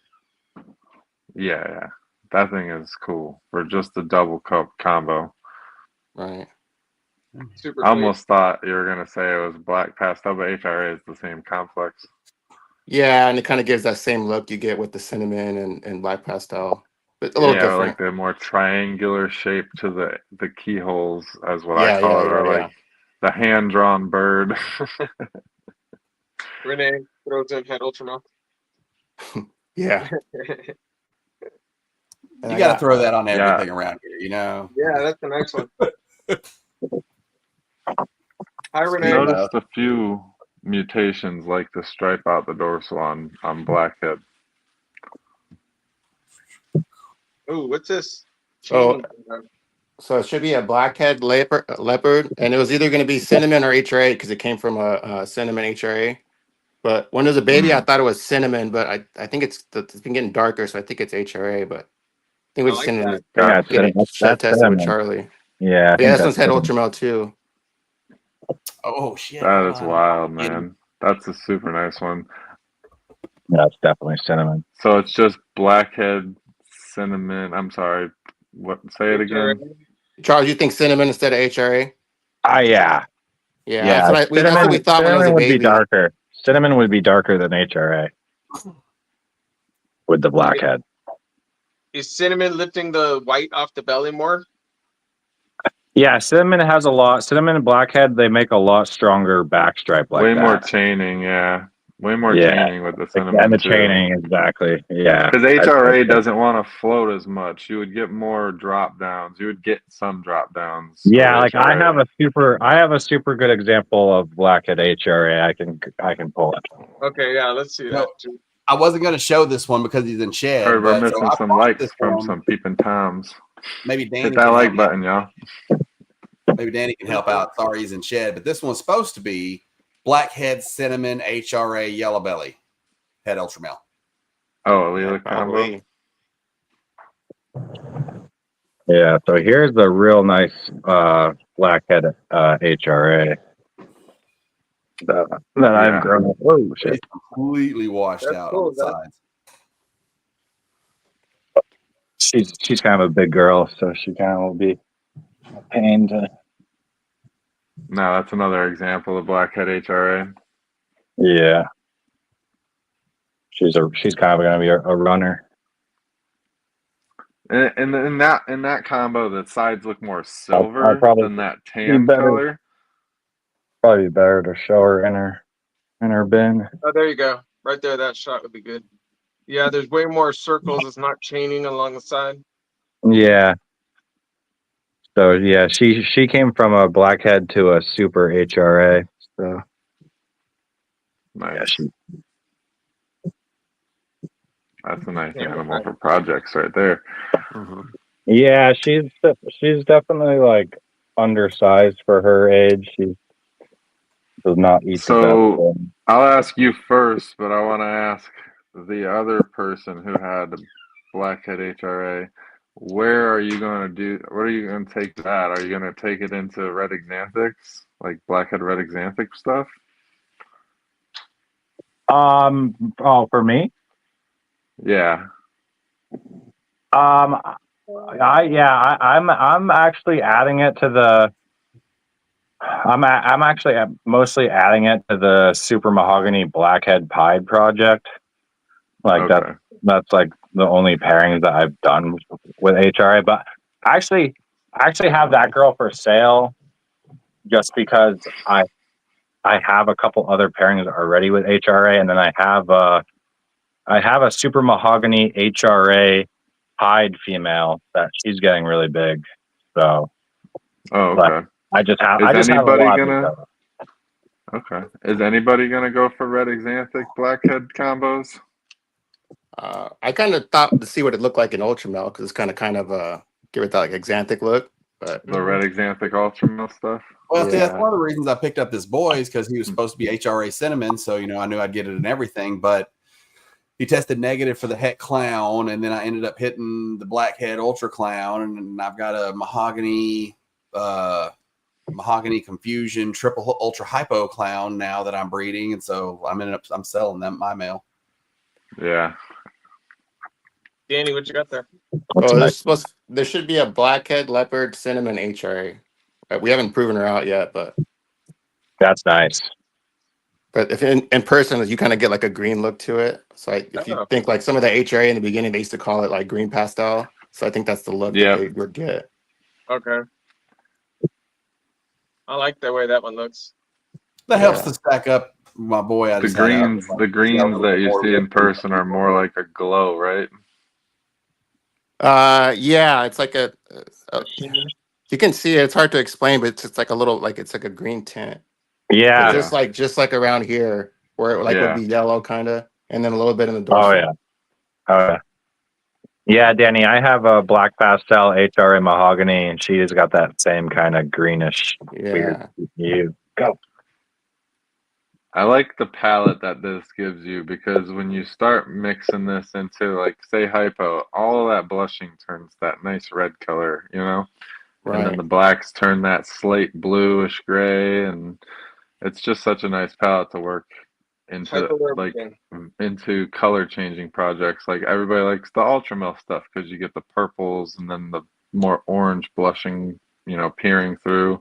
Yeah. That thing is cool for just the double cup combo. right. Super I clean. almost thought you were gonna say it was black pastel, but HRA is the same complex. Yeah, and it kind of gives that same look you get with the cinnamon and black pastel, but a little different. Like the more triangular shape to the keyholes, as what I Yeah, call yeah, it, or yeah, like the hand drawn bird. Renee throws in head ultramel. yeah. You got to throw that on everything around here, Yeah, that's a nice one. Hi, I Renee. noticed a few mutations like the stripe out the dorsal on blackhead. Oh, what's this? Oh, so it should be a blackhead leopard, and it was either going to be cinnamon or HRA because it came from a cinnamon HRA. But when it was a baby, I thought it was cinnamon, but I think it's been getting darker, so I think it's HRA. But I think we're just going to get it shed tested with Charlie. Yeah. Yeah, this one's had ultramel too. Oh shit! That is wild, man. That's a super nice one. That's definitely cinnamon. So it's just blackhead, cinnamon. I'm sorry. What? Say it again. Charles, you think cinnamon instead of HRA? Yeah. Yeah. That's what we thought when it was a would baby. be darker. Cinnamon would be darker than HRA with the blackhead. Is cinnamon lifting the white off the belly more? Yeah, cinnamon and blackhead, they make a lot stronger back stripe like Way that. more chaining, yeah. Way more chaining with the cinnamon and the too. chaining, exactly. Yeah. Because HRA doesn't want to float as much. You would get more drop downs. You would get some drop downs. Yeah, like I have a super good example of blackhead HRA. I can pull it. Okay, yeah, let's see that. I wasn't going to show this one because he's in shed. Sorry, we're missing some likes from some peeping toms. Maybe Danny hit that like button, y'all. Maybe Danny can help out. Sorry, he's in shed, but this one's supposed to be blackhead, cinnamon, HRA, yellow belly, head ultramel. Oh, allelic combo. Yeah, so here's the real nice blackhead HRA that I've grown up. Oh shit! It's completely washed out on the sides. She's kind of a big girl, so she kind of will be a pain to. No, that's another example of blackhead HRA. Yeah, she's kind of going to be a runner. And in that combo, the sides look more silver than that tan color. Probably better to show her in her bin. Oh, there you go. Right there, that shot would be good. Yeah, there's way more circles. It's not chaining along the side. Yeah. So yeah, she came from a blackhead to a super HRA. So nice. Yeah, that's a nice animal for projects right there. Mm-hmm. Yeah, she's definitely like undersized for her age. Does not eat the So best. I'll ask you first, but I want to ask the other person who had the blackhead HRA. Where are you going to do? Where are you going to take that? Are you going to take it into red xanthics, like blackhead red xanthic stuff? Oh, for me? Yeah. I'm actually adding it to the. I'm actually mostly adding it to the super mahogany blackhead pied project. Like Okay. that's like the only pairings that I've done with HRA. But actually, I actually have that girl for sale just because I have a couple other pairings already with HRA, and then I have a super mahogany HRA pied female that she's getting really big. So, Oh, but okay. I just have Is a anybody lot of gonna? HRA. Okay. Is anybody gonna go for red xanthic blackhead combos? I kind of thought to see what it looked like in Ultramel because it's kind of give it that like xanthic look. But The red xanthic ultramel stuff? Well, see, that's Yeah. one of the reasons I picked up this boy is because he was supposed to be HRA cinnamon, so I knew I'd get it in everything. But he tested negative for the het clown, and then I ended up hitting the blackhead ultra clown, and I've got a mahogany confusion triple ultra hypo clown now that I'm breeding, and so I'm selling them my male. Yeah. Danny, what you got there? There should be a blackhead leopard cinnamon HRA. We haven't proven her out yet, but That's nice. if in person you kind of get like a green look to it. So if you think like some of the HRA in the beginning, they used to call it like green pastel. So I think that's the look that they would get. Okay. I like the way that one looks. That helps to stack up my boy. The greens that you see in person are more like a glow, right? Yeah, it's like you can see it. It's hard to explain, but it's like a little like it's like a green tint. Yeah. Just like around here where it would be yellow kind of, and then a little bit in the dorsal. Oh yeah. Yeah, Danny, I have a black pastel HRA mahogany, and she's got that same kind of greenish weird hue. Go. I like the palette that this gives you because when you start mixing this into like say hypo, all of that blushing turns that nice red color, Right. And then the blacks turn that slate bluish gray, and it's just such a nice palette to work into into color changing projects. Like everybody likes the ultramel stuff because you get the purples and then the more orange blushing, peering through.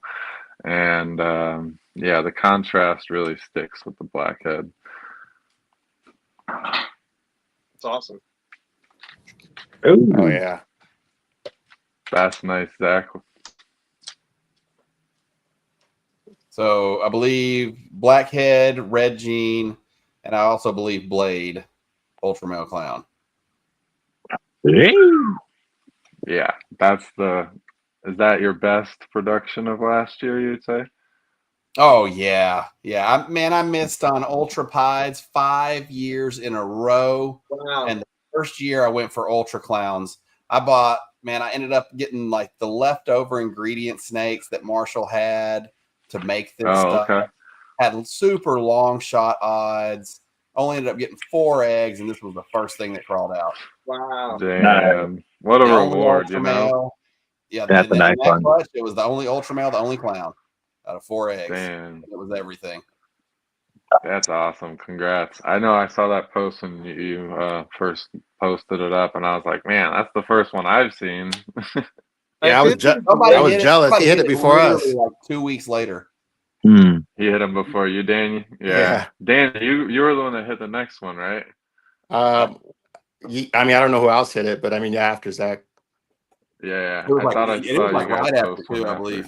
And the contrast really sticks with the blackhead. It's awesome. Ooh. Oh yeah. That's nice, Zach. So I believe blackhead, red jean, and I also believe blade, ultramale clown. Yeah, is that your best production of last year, you'd say? Oh yeah. I missed on ultra pies 5 years in a row. Wow. And the first year I went for ultra clowns. I ended up getting like the leftover ingredient snakes that Marshall had to make this stuff. Okay. Had super long shot odds. Only ended up getting 4 eggs, and this was the first thing that crawled out. Wow. Damn. What a reward, Yeah, that's a nice one. Clutch, it was the only ultramale, the only clown out of 4 eggs. Damn. It was everything. That's awesome. Congrats. I know I saw that post when you first posted it up, and I was like, man, that's the first one I've seen. Yeah, I was jealous. He hit it before us. Like 2 weeks later. He hit him before you, Danny. Yeah. Danny, you were the one that hit the next one, right? I don't know who else hit it, but after Zach. Yeah. I thought I saw you guys post one I believe.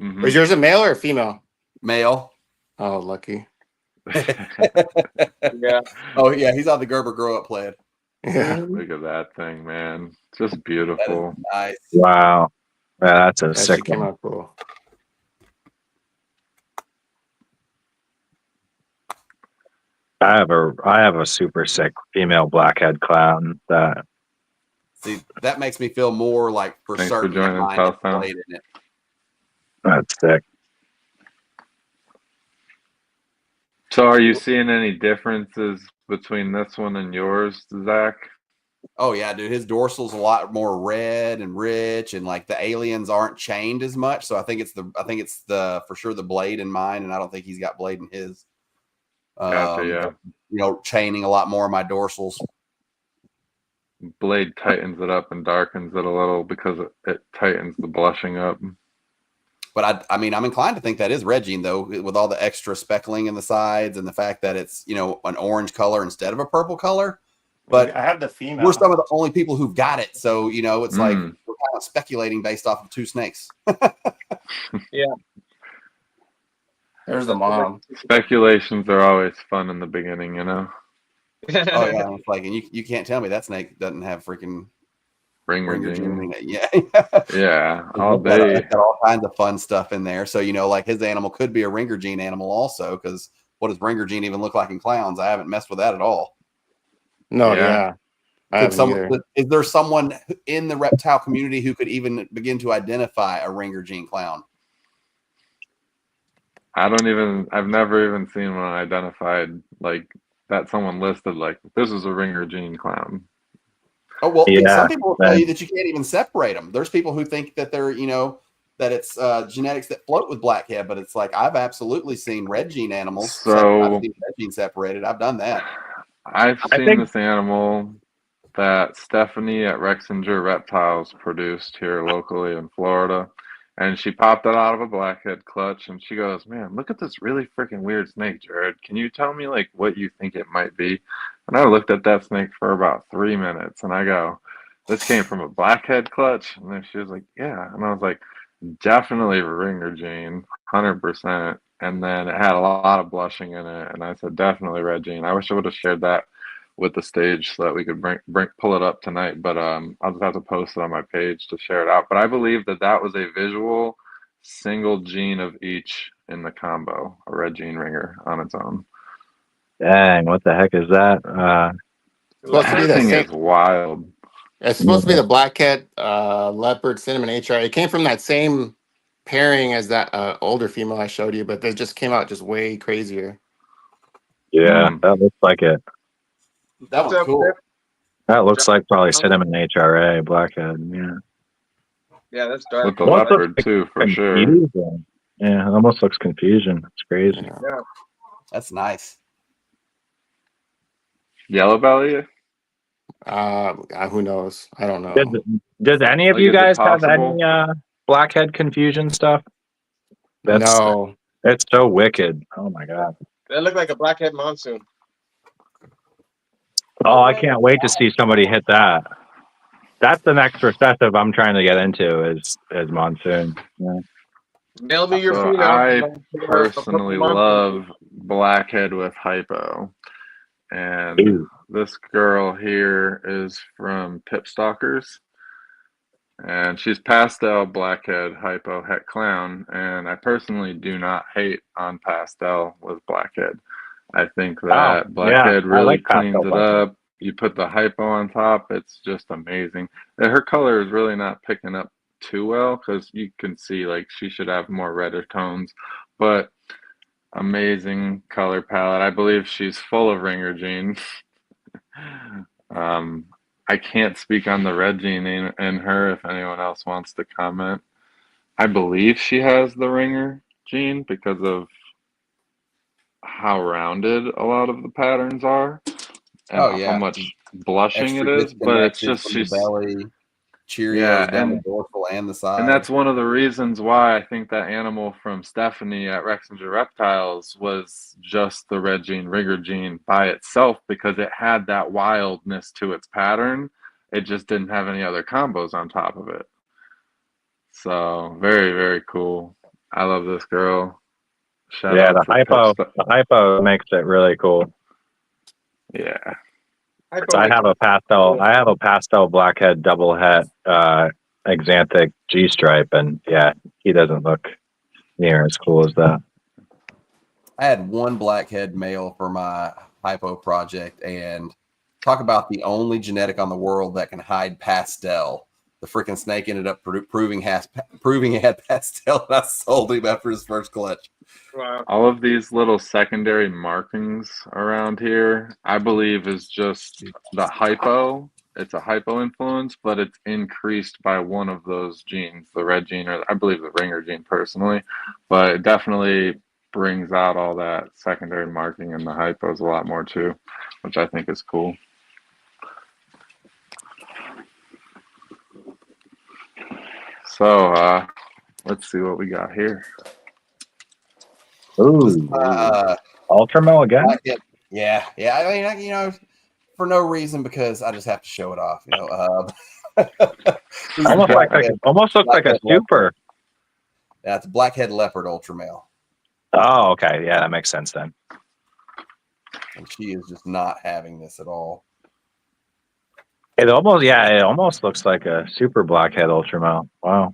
Mm-hmm. Was yours a male or a female? Male. Oh, lucky. Yeah. Oh yeah, he's on the Gerber Grow Up plan. Yeah. Look at that thing, man. Just beautiful. Nice. Wow. Yeah, that's a sick came one. out cool. I have a super sick female blackhead clown that. See, that makes me feel more like for Thanks certain for joining, mine South played in it. That's sick. So are you seeing any differences between this one and yours, Zach? Oh yeah, dude, his dorsal's a lot more red and rich, and like the aliens aren't chained as much. So I think it's the for sure the blade in mine, and I don't think he's got blade in his. Gotcha, yeah. You know, chaining a lot more of my dorsals. Blade tightens it up and darkens it a little because it tightens the blushing up. But I mean, I'm inclined to think that is red gene though, with all the extra speckling in the sides and the fact that it's, you know, an orange color instead of a purple color. But I have the female. we're some of the only people who've got it. So, you know, it's like we're kind of speculating based off of two snakes. Yeah. There's the mom. Speculations are always fun in the beginning, you know? Oh yeah, it's like, and you can't tell me that snake doesn't have freaking Ringer gene gene. in it. Yeah. Yeah, all It's got day. all kinds of fun stuff in there. So, you know, like his animal could be a ringer gene animal also, because what does ringer gene even look like in clowns? I haven't messed with that at all. No, Yeah. yeah. I haven't either. Is there someone in the reptile community who could even begin to identify a ringer gene clown? I've never even seen one identified like that someone listed like this is a ringer gene clown. Oh, well, Yeah, some people will tell you that you can't even separate them. There's people who think that they're, you know, that it's genetics that float with blackhead, but it's like I've absolutely seen red gene animals. So I've seen red gene separated. I've done that. I've I seen think this animal that Stephanie at Rexinger Reptiles produced here locally in Florida. And she popped it out of a blackhead clutch and she goes, "Man, look at this really freaking weird snake, Jared. Can you tell me like what you think it might be?" And I looked at that snake for about 3 minutes and I go, "This came from a blackhead clutch?" And then she was like, "Yeah." And I was like, "Definitely Ringer gene, 100%." And then it had a lot of blushing in it. And I said, "Definitely red gene." I wish I would have shared that with the stage so that we could pull it up tonight. But I'll just have to post it on my page to share it out. But I believe that was a visual single gene of each in the combo, a red gene ringer on its own. dang, what the heck is that? Supposed to be That the thing same. is wild. It's supposed to be the blackhead, leopard, cinnamon HR. It came from that same pairing as that older female I showed you, but they just came out just way crazier. Yeah, that looks like it. That What's one's up, cool. Pip? That looks like probably cinnamon HRA blackhead. Yeah, Yeah, that's dark. With the Well, it looks leopard too, for sure. confusing. Yeah, it almost looks confusion. It's crazy. Yeah. That's nice. Yellow belly? Who knows? I don't know. Does any of Like, you is it guys have possible? any blackhead confusion stuff? No. It's so wicked. Oh my god. That looked like a blackhead monsoon. Oh, I can't wait to see somebody hit that. That's the next recessive I'm trying to get into is monsoon. Yeah. Mail me your So phenotype. I A purple personally monsoon. love blackhead with hypo. And Ooh. this girl here is from Pip Stalkers. And she's pastel blackhead hypo het clown. And I personally do not hate on pastel with blackhead. I think that blackhead I really like cleans pastel it blackhead. up. You put the hypo on top, it's just amazing. And her color is really not picking up too well because you can see like she should have more redder tones, but amazing color palette. I believe she's full of ringer gene. I can't speak on the red gene in her if anyone else wants to comment. I believe she has the ringer gene because of how rounded a lot of the patterns are and how much blushing it Extra is, but it's disconnected just from the she's belly, Cheerios yeah, down the and dorsal and the side. that's one of the reasons why I think that animal from Stephanie at Rexinger Reptiles was just the red gene rigger gene by itself because it had that wildness to its pattern. It just didn't have any other combos on top of it. So very, very cool. I love this girl. Shout Yeah, out to the hypo makes it really cool. Yeah. I have a pastel blackhead double het axanthic G stripe, and yeah, he doesn't look near as cool as that. I had one blackhead male for my hypo project, and talk about the only genetic on the world that can hide pastel. the freaking snake ended up proving he had pastel, and I sold him after his first clutch. Wow. All of these little secondary markings around here, I believe, is just the hypo. It's a hypo influence, but it's increased by one of those genes, the red gene, or I believe the ringer gene personally. But it definitely brings out all that secondary marking, and the hypos a lot more too, which I think is cool. So let's see what we got here. Ooh, Ultramel again? Yeah. I mean, for no reason, because I just have to show it off. Almost looks like a super. Yeah, it's a blackhead leopard ultramale. Oh, okay. Yeah, that makes sense then. And she is just not having this at all. It almost looks like a super blackhead ultramel. Wow.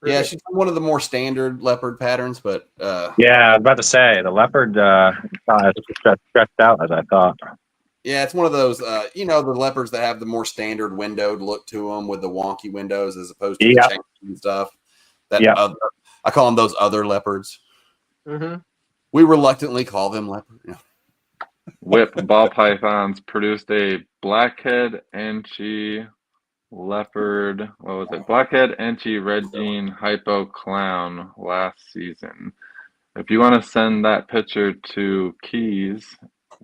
Yeah, she's one of the more standard leopard patterns, but yeah, I was about to say the leopard not as stretched out as I thought. Yeah, it's one of those the leopards that have the more standard windowed look to them with the wonky windows as opposed to the chains and stuff. I call them those other leopards. Mm-hmm. We reluctantly call them leopard. Whip ball pythons produced a blackhead Enchi leopard. What was it? Blackhead Enchi red gene hypo clown last season. If you want to send that picture to Keys,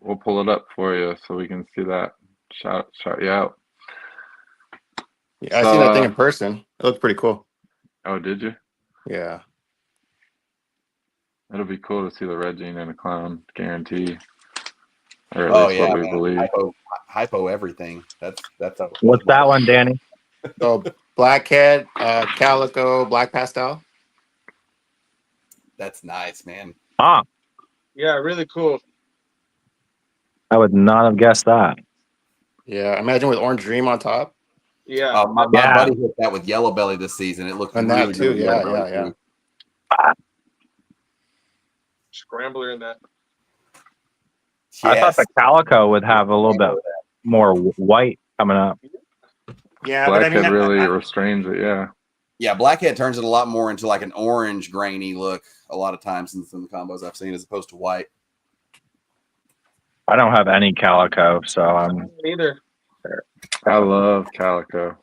we'll pull it up for you so we can see that. Shout you out. Yeah, I seen that thing in person. It looked pretty cool. Oh, did you? Yeah. It'll be cool to see the red gene in a clown, guarantee. Or at least what we believe. Hypo everything. That's What's that one, Danny? So blackhead, calico, black pastel. That's nice, man. Ah, Yeah, really cool. I would not have guessed that. Yeah, imagine with orange dream on top. Yeah. My buddy hit that with yellow belly this season. It looked and really that too. good. Yeah. Scrambler in that. Yes. I thought the calico would have a little bit more white coming up. Yeah, blackhead but I mean, really restrains it. Yeah. Yeah, blackhead turns it a lot more into like an orange grainy look a lot of times in some of the combos I've seen as opposed to white. I don't have any calico, so I'm neither. I love calico.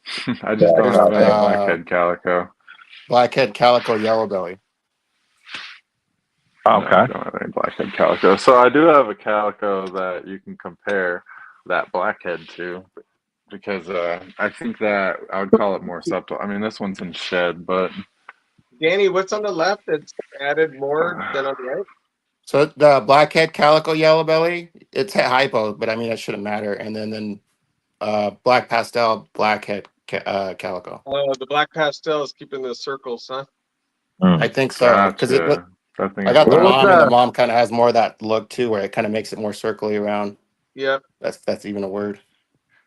I just don't have any blackhead calico. Blackhead calico yellow belly. okay. No, I don't have any blackhead calico. So I do have a calico that you can compare that blackhead to, because I think that I would call it more subtle. I mean, this one's in shed, but Danny, what's on the left that's added more than on the right? So the blackhead calico yellow belly, it's hypo, but I mean it shouldn't matter. And then black pastel blackhead calico. Oh, the black pastel is keeping the circles, huh? I think so because gotcha. I got the mom, and the mom kind of has more of that look too, where it kind of makes it more circly around. Yep. That's even a word.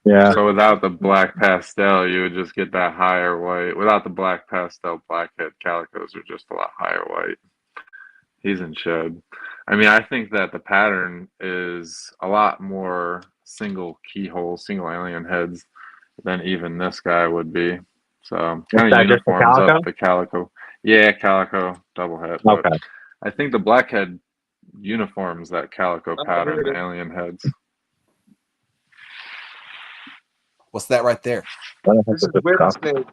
Yeah. So without the black pastel, you would just get that higher white. Without the black pastel, blackhead calicos are just a lot higher white. He's in shed. I mean, I think that the pattern is a lot more single keyhole, single alien heads than even this guy would be. So kind of uniforms up the calico. Yeah, calico double head. Okay. I think the blackhead uniforms that calico pattern, the alien heads. What's that right there? This is whip snake.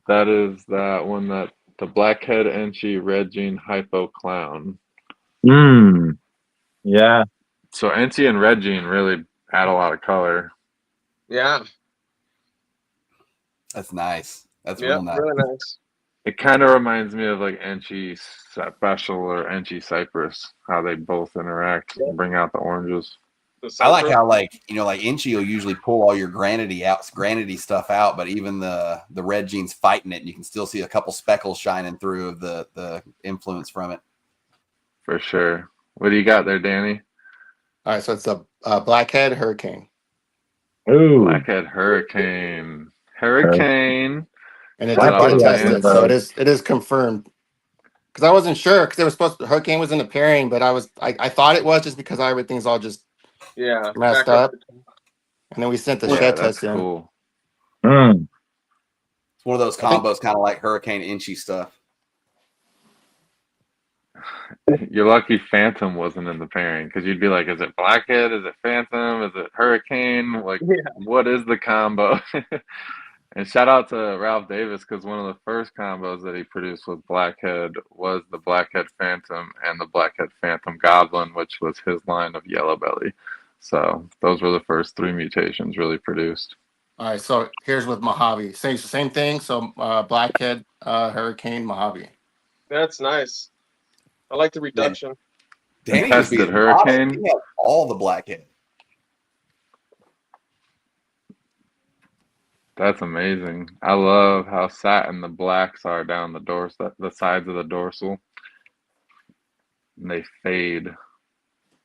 That is that one, that the blackhead Enchi red gene hypo clown. Yeah. So Enchi and red gene really add a lot of color. Yeah. That's nice. That's real nice. Really nice. It kind of reminds me of like Enchi Special or Enchi Cypress, how they both interact and bring out the oranges. I like how like Enchi will usually pull all your granity stuff out, but even the red gene's fighting it, and you can still see a couple speckles shining through of the influence from it. For sure. What do you got there, Danny? All right, so it's a blackhead hurricane. Ooh. Blackhead hurricane. Hurricane. And it's body tested, so it is confirmed. Because I wasn't sure, because it was supposed to, hurricane was in the pairing, but I thought it was just because everything's all just messed up. And then we sent the Yeah, shed that's test in. cool. Mm. It's one of those combos, kind of like Hurricane Inchy stuff. You're lucky Phantom wasn't in the pairing because you'd be like, is it Blackhead? Is it Phantom? Is it Hurricane? Like, what is the combo? And shout out to Ralph Davis because one of the first combos that he produced with Blackhead was the Blackhead Phantom and the Blackhead Phantom Goblin, which was his line of Yellow Belly. So those were the first 3 mutations really produced. All right, so here's with Mojave. Same thing. So Blackhead, Hurricane, Mojave. That's nice. I like the reduction. Danny was Tested being Hurricane. modest. He had all the blackhead. That's amazing. I love how satin the blacks are down the sides of the dorsal. And they fade.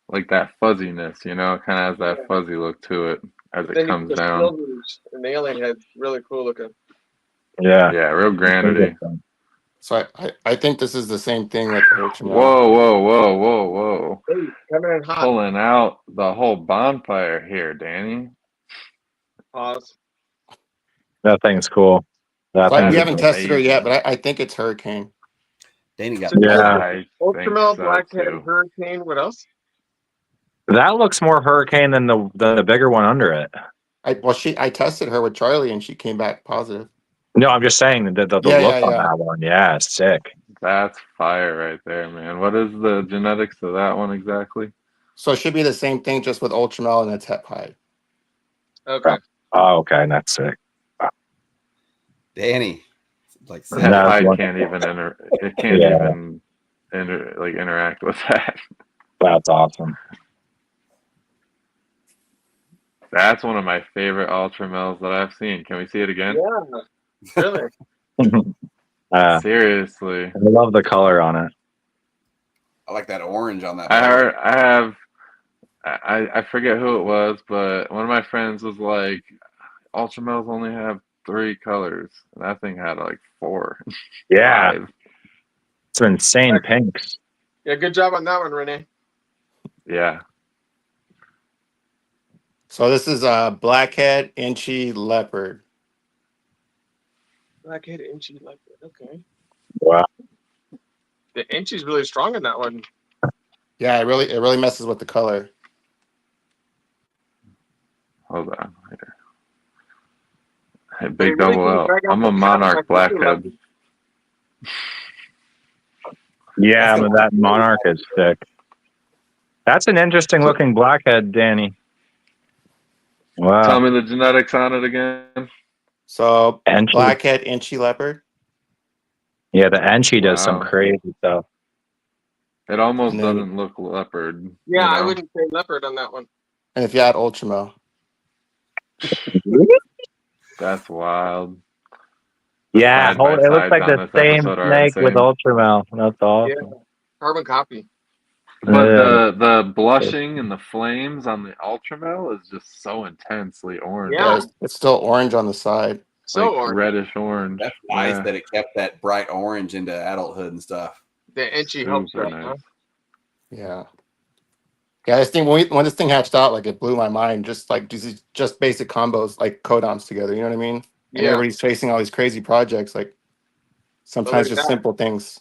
Like that fuzziness, you know, it kind of has that fuzzy look to it as it comes the down. silvers and the alien head, really cool looking. Yeah. Yeah, real granity. So I think this is the same thing with Ultramel. Whoa. Hey, coming in hot. Pulling out the whole bonfire here, Danny. Pause. That thing's cool. We That haven't is tested her yet, amazing. but I think it's Hurricane. Danny got I Ultramel, think so, Blackhead, too. Hurricane. What else? That looks more Hurricane than the bigger one under it. I tested her with Charlie and she came back positive. No, I'm just saying the look on that one. Yeah, sick. That's fire right there, man. What is the genetics of that one exactly? So it should be the same thing, just with Ultramel and its hep hide. Okay. Oh, okay, that's sick. Danny. Like The hep hide can't even interact with that. That's awesome. That's one of my favorite Ultramels that I've seen. Can we see it again? Yeah. Really? Seriously. I love the color on it. I like that orange on that. I forget who it was, but one of my friends was like, Ultramels only have 3 colors. And that thing had like 4. Yeah. 5. Some insane pinks. Yeah, good job on that one, Renee. Yeah. So this is Blackhead, Inchy, Leopard. Blackhead, Inchy, Leopard. Okay. Wow. The Inchy's really strong in that one. Yeah, it really messes with the color. Hold on. Hey, big double L. I'm a Monarch Blackhead. Yeah, but that Monarch is sick. That's an interesting looking Blackhead, Danny. Wow. Tell me the genetics on it again. So Inchy. Blackhead, Inchy, Leopard. Yeah, the Inchy does some crazy stuff. It almost doesn't look leopard. Yeah, I wouldn't say leopard on that one. And if you add Ultramel. That's wild. Yeah, it looks like the same snake with Ultramel. That's awesome. Yeah, carbon copy. But the blushing and the flames on the Ultramel is just so intensely orange. Yeah, it's still orange on the side. So like orange. Reddish orange. That's nice that it kept that bright orange into adulthood and stuff. The Inchy helps that, nice. huh? Yeah. Yeah, this thing when this thing hatched out, like it blew my mind. Just like just basic combos, like codoms together. You know what I mean? And Yeah. everybody's chasing all these crazy projects. Like sometimes just simple things.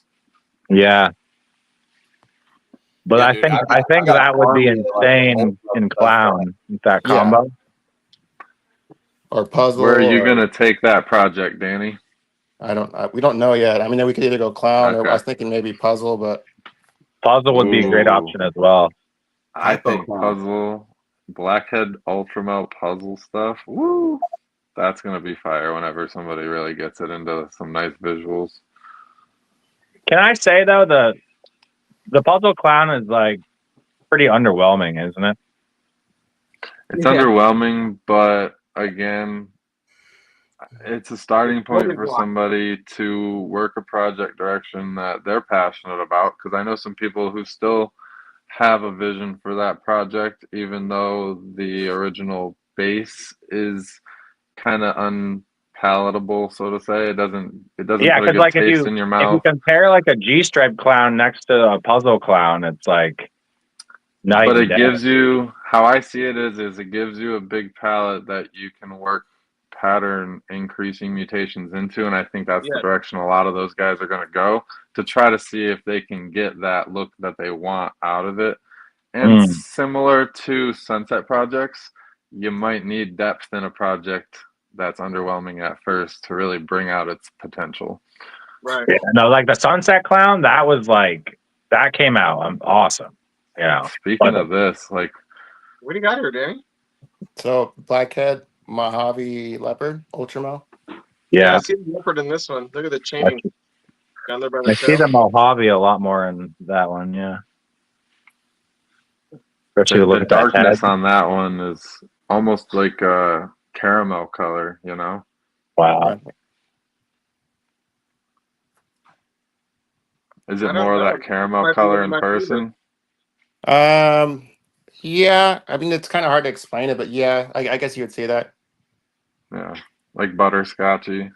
Yeah. But Yeah, I dude, think that would be insane in clown with that combo. Or puzzle. Where are you gonna take that project, Danny? We don't know yet. I mean, we could either go clown or I was thinking maybe puzzle, but puzzle would be a great option as well. I think puzzle, Blackhead Ultramel puzzle stuff. Woo! That's gonna be fire whenever somebody really gets it into some nice visuals. Can I say though the puzzle clown is like pretty underwhelming, isn't it? It's underwhelming, but again, it's a starting point for somebody to work a project direction that they're passionate about. Because I know some people who still have a vision for that project, even though the original base is kind of unpalatable, so to say. It doesn't put a good like taste in your mouth. If you compare like a G-stripe clown next to a puzzle clown, it's like night But and it day. gives you, how I see it is it gives you a big palette that you can work pattern increasing mutations into, and I think that's the Yeah. direction a lot of those guys are going to go to try to see if they can get that look that they want out of it. And Mm. similar to sunset projects, you might need depth in a project that's underwhelming at first to really bring out its potential. Right. Yeah, no, like the Sunset Clown, that came out awesome. Yeah. Speaking of this, like, What do you got here, Danny? So blackhead, Mojave leopard, ultramel. Yeah, I Yeah. see the leopard in this one. Look at the chaining down there by I the see tail. the Mojave a lot more in that one, yeah. Especially look the at that head. darkness on that one is almost like a caramel color, you know? Wow. Is I it don't more of know. that caramel Might be one color of in my favorites. person? Yeah. I mean, it's kind of hard to explain it, but yeah, I guess you would say that. Yeah, like butterscotchy.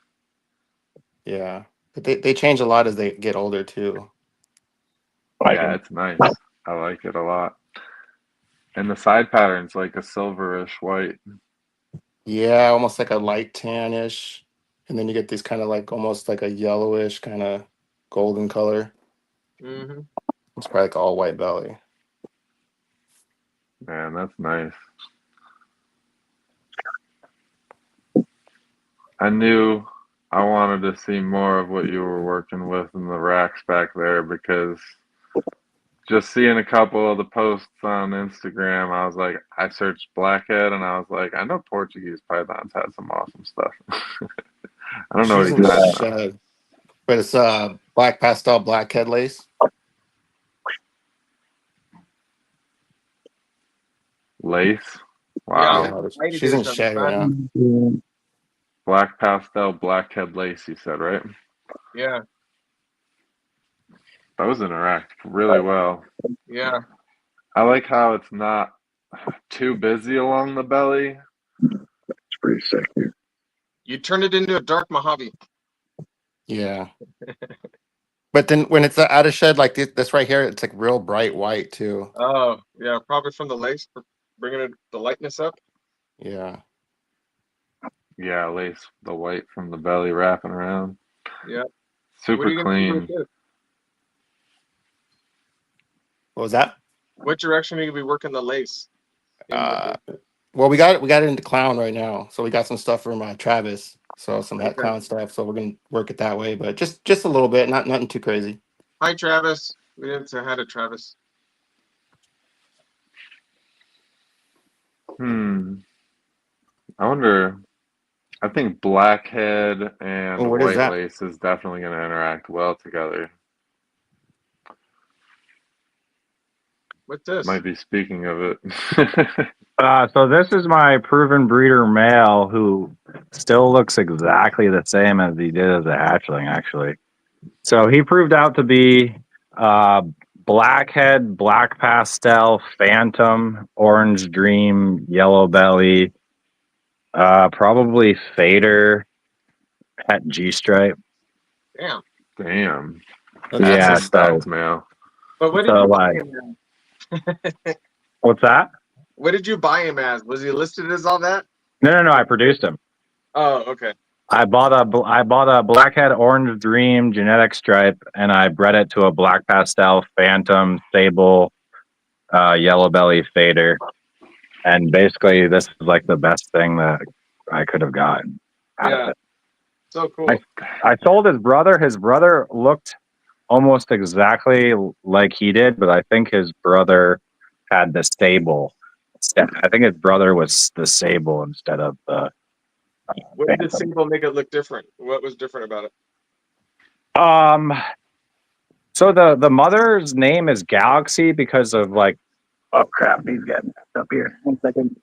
Yeah, but they change a lot as they get older too. Yeah, it's nice. I like it a lot. And the side pattern's like a silverish white. Yeah, almost like a light tannish, and then you get these kind of like almost like a yellowish kind of golden color. Mm-hmm. It's probably like all white belly. Man, that's nice. I knew I wanted to see more of what you were working with in the racks back there because just seeing a couple of the posts on Instagram, I was like, I searched blackhead and I was like, I know Portuguese pythons had some awesome stuff. I don't know what She's he in the got now. shed, but it's black pastel blackhead lace. Lace. Yeah, Wow. look Yeah, how bright it she's in is on the shed right front. now. Black pastel, blackhead lace, you said, right? Yeah, Those interact really well. yeah. I like how it's not too busy along the belly. It's pretty sick. You turn it into a dark Mojave. Yeah, but then when it's out of shed like this right here, it's like real bright white too. Oh, yeah, probably from the lace for bringing the lightness up. Yeah, Yeah, lace the white from the belly wrapping around. Yeah. What Super are you gonna do with clean. this? what was that? What direction are you gonna be working the lace? In with this? Well, we got it into clown right now, so we got some stuff from Travis, so some hat Okay. clown stuff. So we're gonna work it that way, but just a little bit, nothing too crazy. Hi, Travis. We didn't say hi to Travis. I wonder. I think blackhead and Oh, what is white that? lace is definitely going to interact well together. What's this? Might be speaking of it. So this is my proven breeder male who still looks exactly the same as he did as a hatchling, actually. So he proved out to be blackhead, black pastel, phantom, orange dream, yellow belly, probably fader, het G stripe. Damn. Damn. That's Yeah, That's a awesome. stacked male. But what did So you buy like, him as? what's that? What did you buy him as? Was he listed as all that? No, I produced him. Oh, okay. I bought a blackhead orange dream genetic stripe and I bred it to a black pastel phantom sable yellow belly fader, and basically this is like the best thing that I could have gotten out of Yeah. it. So cool. I sold his brother. His brother looked almost exactly like he did, but I think his brother had the sable. I think his brother was the sable instead of the What did the phantom. symbol make it look different? What was different about it? So the mother's name is Galaxy because of like, oh crap, he's getting up here. 1 second.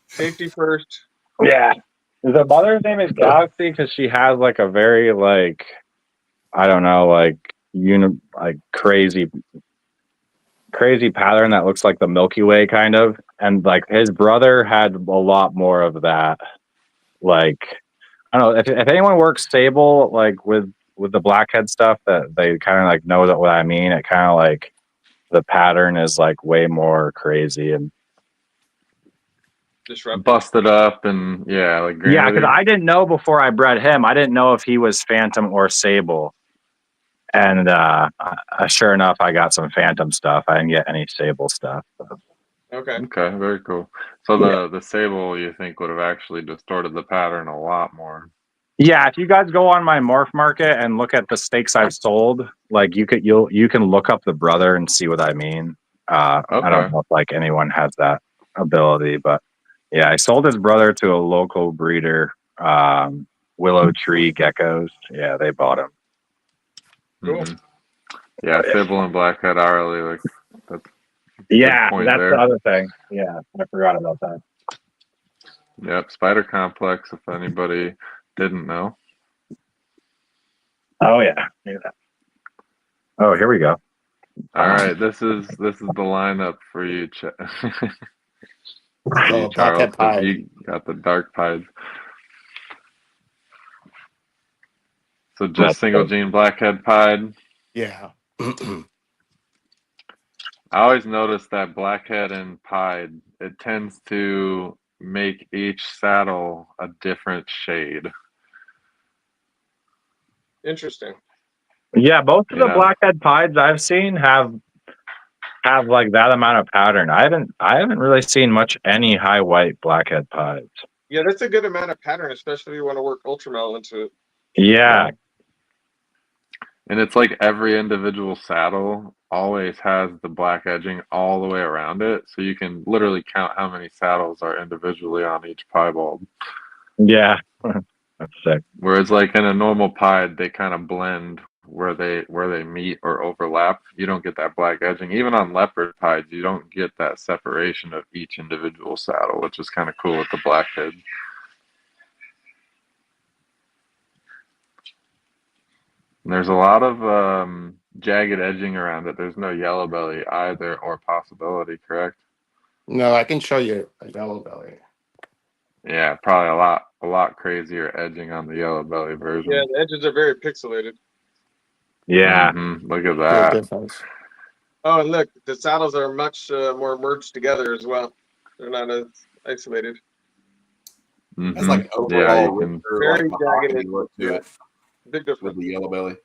Safety first. Yeah. The mother's name is Galaxy because she has like a very like, I don't know, like crazy pattern that looks like the Milky Way kind of. And like his brother had a lot more of that. Like, I don't know if anyone works stable like with the blackhead stuff, that they kind of like know that what I mean. It kind of like the pattern is like way more crazy and Disrupt. Busted up and like yeah, because granulated. I didn't know before I bred him. I didn't know if he was phantom or sable. And sure enough, I got some phantom stuff. I didn't get any sable stuff. Okay. Okay, very cool. So the sable you think would have actually distorted the pattern a lot more. Yeah, if you guys go on my morph market and look at the stakes I've sold, like you can look up the brother and see what I mean. I don't know if like anyone has that ability, but yeah, I sold his brother to a local breeder, Willow Tree Geckos. Yeah, they bought him. Cool. Yeah, sable and blackhead are really like that's Yeah, point that's there. the other thing. Yeah, I forgot about that. Yep, spider complex. If anybody didn't know. Oh yeah. Oh, here we go. All right, this is the lineup for you, for you, Charles, blackhead pied. you got the dark pied. So just That's single cool. gene blackhead pied. Yeah. I always notice that blackhead and pied, it tends to make each saddle a different shade. Interesting. Yeah, both of the blackhead pieds I've seen have like that amount of pattern. I haven't really seen much any high white blackhead pieds. Yeah, that's a good amount of pattern, especially if you want to work ultramel into it. Yeah. Right. And it's like every individual saddle always has the black edging all the way around it. So you can literally count how many saddles are individually on each piebald. Yeah. That's sick. Whereas like in a normal pied, they kind of blend where they meet or overlap. You don't get that black edging. Even on leopard pieds, you don't get that separation of each individual saddle, which is kind of cool with the blackhead. And there's a lot of jagged edging around it. There's no yellow belly either or possibility, correct? No, I can show you a yellow belly. Yeah, probably a lot crazier edging on the yellow belly version. Yeah, the edges are very pixelated. Yeah. Look at that. Good difference. Oh, and look, the saddles are much more merged together as well. They're not as isolated. It's like an overall Yeah, you can. Very like mahogany jagged. look to it Big with difference. the yellow belly.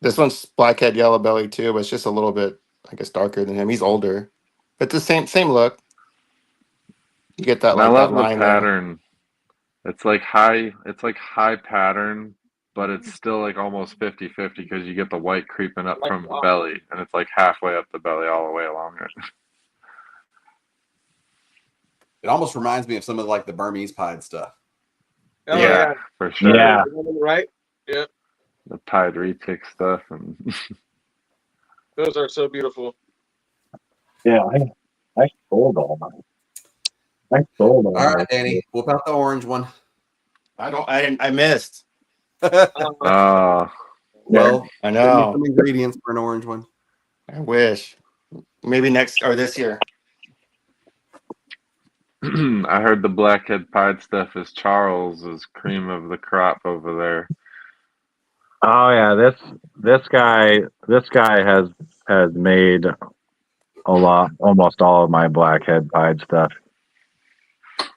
This one's blackhead yellow belly too, but it's just a little bit, I guess, darker than him. He's older, but the same look. You get that And like I love that the line pattern. It's like high pattern, but it's still like almost 50-50 because you get the white creeping up from the belly, and it's like halfway up the belly all the way along it. It almost reminds me of some of like the Burmese pied stuff. Oh, yeah, for sure. Yeah. Right? Yeah. The pied retic stuff and Those are so beautiful. Yeah, I sold all mine. All right, Danny, whip out the orange one. I missed. oh, Well, I give me know. some ingredients for an orange one. I wish. Maybe next or this year. I heard the blackhead pied stuff is Charles's cream of the crop over there. Oh yeah, this guy has made almost all of my blackhead pied stuff.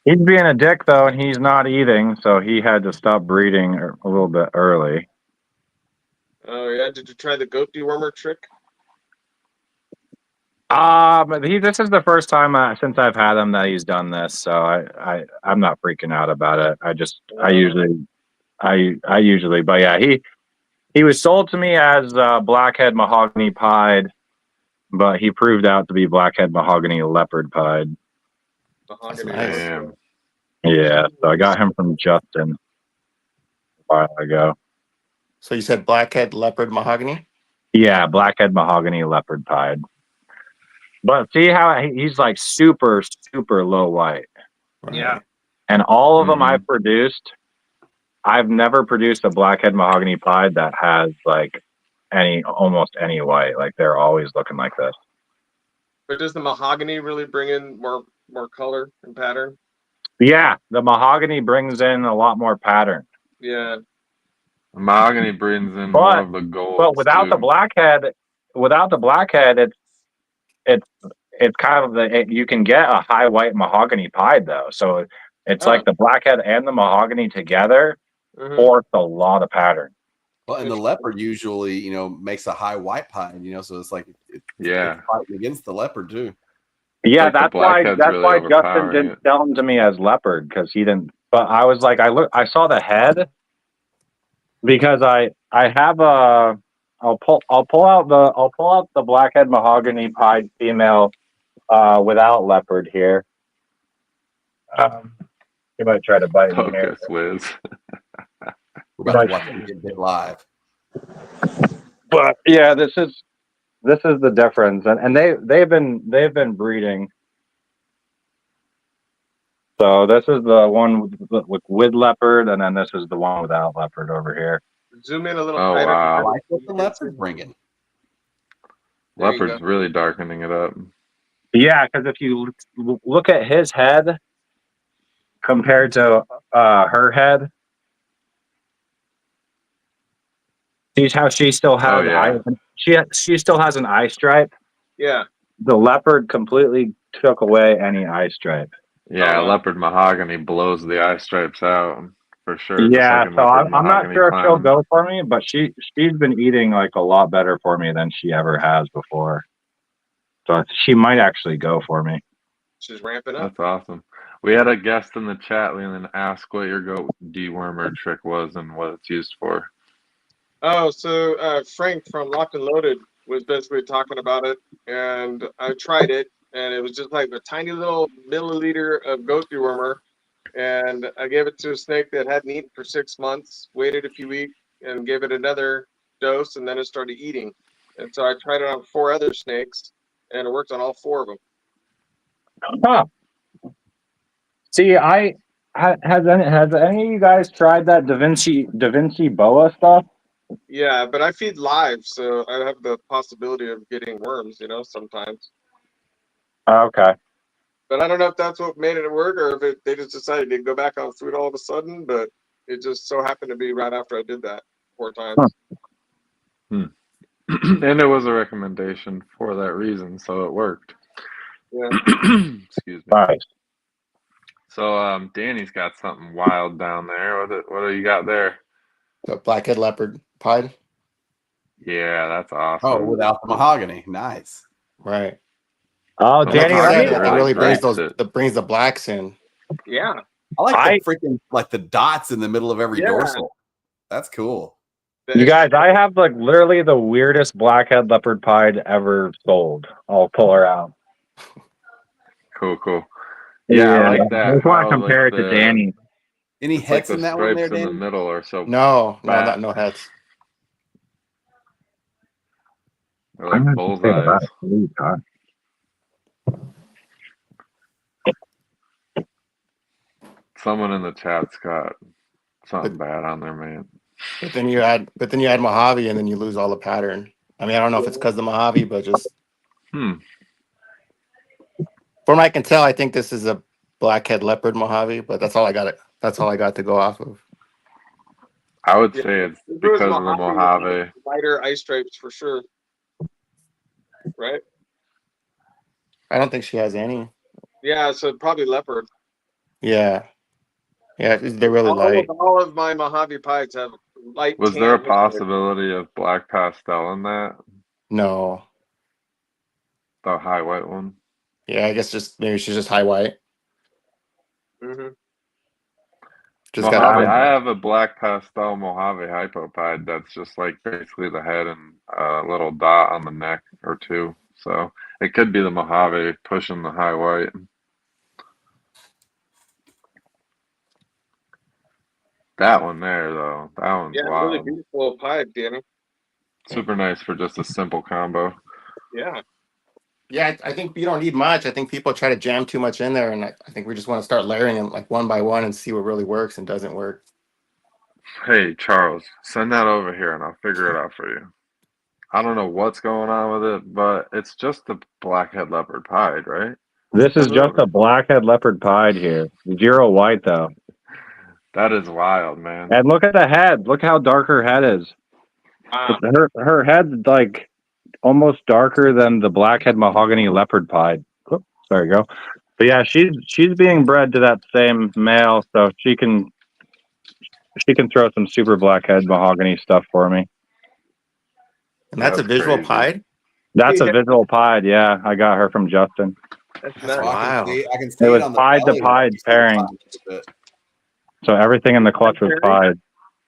He's being a dick though, and he's not eating, so he had to stop breeding a little bit early. Oh yeah, did you try the goat dewormer trick? But this is the first time since I've had him that he's done this, so I'm not freaking out about it. I usually, but yeah, he was sold to me as blackhead mahogany pied, but he proved out to be blackhead mahogany leopard pied. That's nice. Damn. Yeah, so I got him from Justin a while ago. So you said blackhead leopard mahogany? Yeah, blackhead mahogany leopard pied. But see how he's like super, super low white. Right. Yeah. And all of them I've produced, I've never produced a blackhead mahogany pied that has like almost any white. Like they're always looking like this. But does the mahogany really bring in more color and pattern? Yeah, the mahogany brings in a lot more pattern. Yeah. Mahogany brings in more of the gold. But without the blackhead, it's kind of you can get a high white mahogany pied though, so it's like the blackhead and the mahogany together force a lot of pattern. Well, and the leopard usually, makes a high white pine, so it's like it's fighting against the leopard too. Yeah, like that's why Justin didn't sell them to me as leopard, because he didn't. But I was like, I saw the head because I have a. I'll pull out the blackhead mahogany pied female without leopard here. You might try to bite me here. Focus, Wiz. We're about to watch it get live. But yeah, this is the difference, and they've been breeding. So this is the one with leopard, and then this is the one without leopard over here. Zoom in a little tighter. Wow. I like what the leopard's bringing. Leopard's really darkening it up. Yeah, because if you look at his head compared to her head, see how she still has she still has an eye stripe. Yeah. The leopard completely took away any eye stripe. Yeah, leopard mahogany blows the eye stripes out for sure. Yeah, so I'm not sure if she'll go for me, but she's been eating like a lot better for me than she ever has before. So she might actually go for me. She's ramping up. That's awesome. We had a guest in the chat, Leland, ask what your goat dewormer trick was and what it's used for. Oh, so Frank from Locked and Loaded was basically talking about it, and I tried it, and it was just like a tiny little milliliter of goat dewormer, and I gave it to a snake that hadn't eaten for 6 months, waited a few weeks, and gave it another dose, and then it started eating. And so I tried it on 4 other snakes, and it worked on all 4 of them. Huh. See, has any of you guys tried that Da Vinci boa stuff? Yeah, but I feed live, so I have the possibility of getting worms, sometimes. Okay. But I don't know if that's what made it work, or if they just decided to go back on food all of a sudden. But it just so happened to be right after I did that 4 times. And it was a recommendation for that reason, so it worked. Yeah. Excuse me. Nice. So Danny's got something wild down there. What do you got there? The blackhead leopard pied. Yeah, that's awesome. Oh, without the mahogany. Nice. Right. Oh, Danny, it really brings the blacks in. Yeah. I like the freaking the dots in the middle of every dorsal. That's cool. You guys, I have literally the weirdest blackhead leopard pied ever sold. I'll pull her out. Cool. Yeah, I like that. I just want to compare it to Danny. Any heads in that one there, Danny? In the middle or so. No heads. They're like bullseyes. Someone in the chat's got something bad on their man. But then you add Mojave, and then you lose all the pattern. I mean, I don't know if it's because of Mojave, but just from what I can tell, I think this is a blackhead leopard Mojave, but that's all I got. That's all I got to go off of. I would say it's because of the Mojave. Lighter eye stripes for sure. Right? I don't think she has any. Yeah, so probably leopard. Yeah, they're really light. All of my Mojave pies have light. Was there a possibility of black pastel in that? No. The high white one? Yeah, I guess maybe she's just high white. Mojave, I have a black pastel Mojave hypopide that's just like basically the head and a little dot on the neck or 2. So it could be the Mojave pushing the high white. That one there, though, that one's wild. Really beautiful pipe, Danny. Super nice for just a simple combo. Yeah. Yeah, I think you don't need much. I think people try to jam too much in there, and I think we just want to start layering them one by one and see what really works and doesn't work. Hey, Charles, send that over here and I'll figure it out for you. I don't know what's going on with it, but it's just the blackhead leopard pied, right? This is just a blackhead leopard pied here. 0 white, though. That is wild, man. And look at the head. Look how dark her head is. Wow. Her head's almost darker than the blackhead mahogany leopard pied. Oh, there you go. But yeah, she's being bred to that same male, so she can throw some super blackhead mahogany stuff for me. And that's a visual pied? That's a visual pied. Yeah, I got her from Justin. That's So nice. I can see It was on the pied to belly, but I pied can see the pairing. top of it. So everything in the clutch was pied.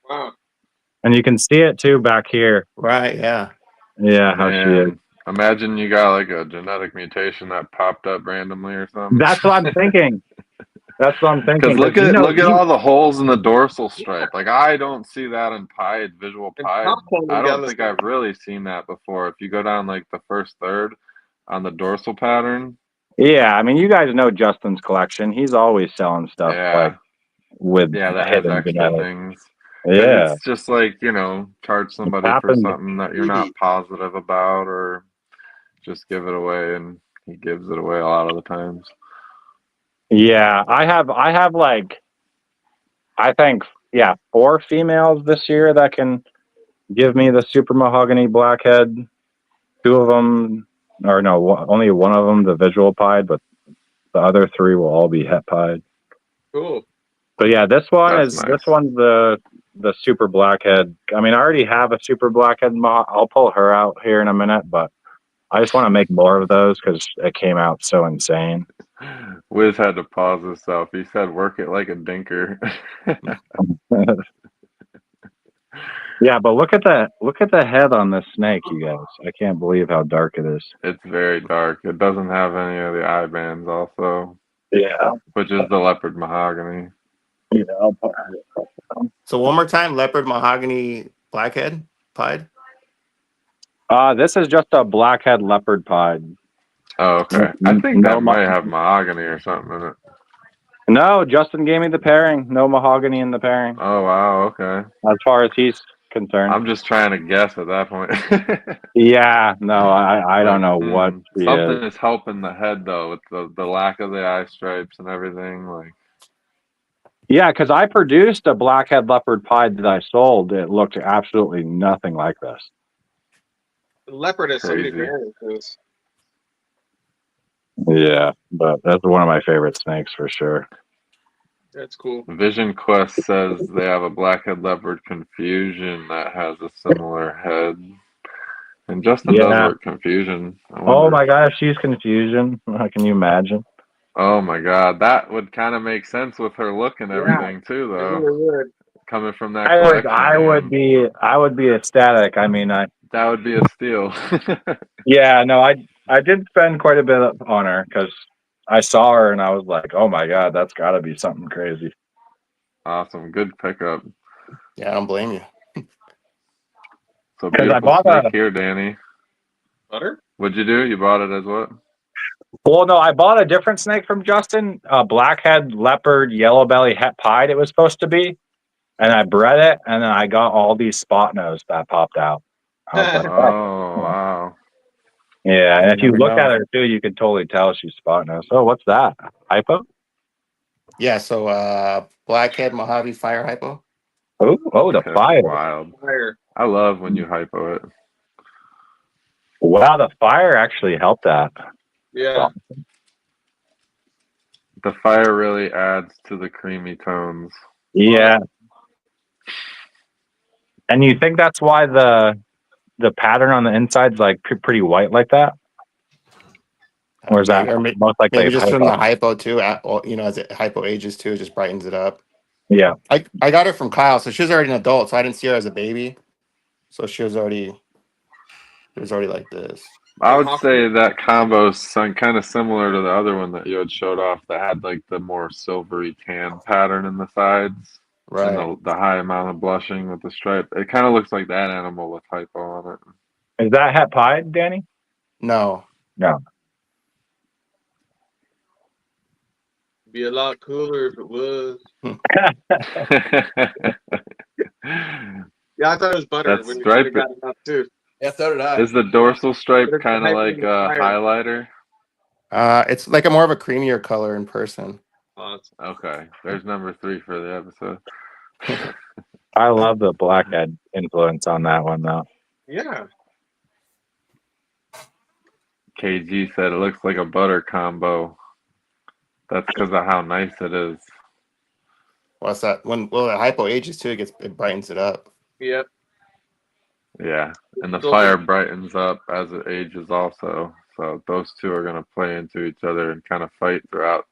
Wow. And you can see it too back here. Right, yeah. Yeah, how she is. Imagine you got like a genetic mutation that popped up randomly or something. That's what I'm thinking. That's what I'm thinking. Because look at all the holes in the dorsal stripe. Like I don't see that in pied, visual pied. I don't think I've really seen that before. If you go down like the first third on the dorsal pattern. Yeah, I mean, you guys know Justin's collection. He's always selling stuff like with that has extra genetics. things. Yeah, it's just like charge somebody for something that you're not positive about, or just give it away, and he gives it away a lot of the times. Yeah, I have like, I think 4 females this year that can give me the super mahogany blackhead. 2 of them, or no, only one of them the visual pied, but the other 3 will all be het pied. Cool. But yeah, this one's nice. the super blackhead. I mean, I already have a super blackhead. I'll pull her out here in a minute, but I just want to make more of those because it came out so insane. Wiz had to pause himself. He said, "Work it like a dinker." Yeah, but look at the head on this snake, you guys. I can't believe how dark it is. It's very dark. It doesn't have any of the eye bands, also. Yeah, which is the leopard mahogany. Yeah, I'll put So one more time, leopard mahogany blackhead pied. This is just a blackhead leopard pied. Oh, okay. I think that might have mahogany or something in it. No, Justin gave me the pairing. No mahogany in the pairing. Oh, wow. Okay. As far as he's concerned. I'm just trying to guess at that point. Yeah, no, I don't know what something is helping the head though, with the lack of the eye stripes and everything. Like, yeah, because I produced a blackhead leopard pied that I sold. It looked absolutely nothing like this. The leopard has so many variances. Yeah, but that's one of my favorite snakes for sure. That's cool. Vision Quest says they have a blackhead leopard confusion that has a similar head. And Justin does work confusion. Oh my gosh, she's confusion. Can you imagine? Oh my god, that would kind of make sense with her look and everything too, though. Really coming from that collection. I would be ecstatic. I mean, that would be a steal. Yeah, no, I did spend quite a bit on her because I saw her and I was like, oh my god, that's got to be something crazy. Awesome, good pickup. Yeah, I don't blame you. So beautiful I bought snake here, Danny. Butter? What'd you do? You bought it as what? Well, no, I bought a different snake from Justin, blackhead leopard yellow belly het pied. It was supposed to be, and I bred it, and then I got all these spot nose that popped out. Like, oh wow! Yeah, and if you look at her too, you can totally tell she's spot nose. Oh, what's that? Hypo? Yeah, so blackhead Mojave fire hypo. Oh, the fire! Wild. I love when you hypo it. Wow, the fire actually helped that. Yeah. The fire really adds to the creamy tones. Yeah. And you think that's why the pattern on the inside's like pretty white like that? Or is that most likely maybe just from the hypo too? As it hypo ages too, it just brightens it up. Yeah. I got her from Kyle, so she was already an adult, so I didn't see her as a baby. So she was already, it was already like this. I would say that combo's kind of similar to the other one that you had showed off that had like the more silvery tan pattern in the sides. Right. And the high amount of blushing with the stripe. It kind of looks like that animal with hypo on it. Is that het pied, Danny? No. No. Be a lot cooler if it was. Yeah, I thought it was butter. That when stripe you got it up too. Yeah, so did I. Is the dorsal stripe kind of like a highlighter? It's like a more of a creamier color in person. Okay, there's number 3 for the episode. I love the blackhead influence on that one though. Yeah. KG said it looks like a butter combo. That's because of how nice it is. What's that? The hypo ages too, it brightens it up. Yep. Yeah, and the fire brightens up as it ages also. So those two are gonna play into each other and kind of fight throughout.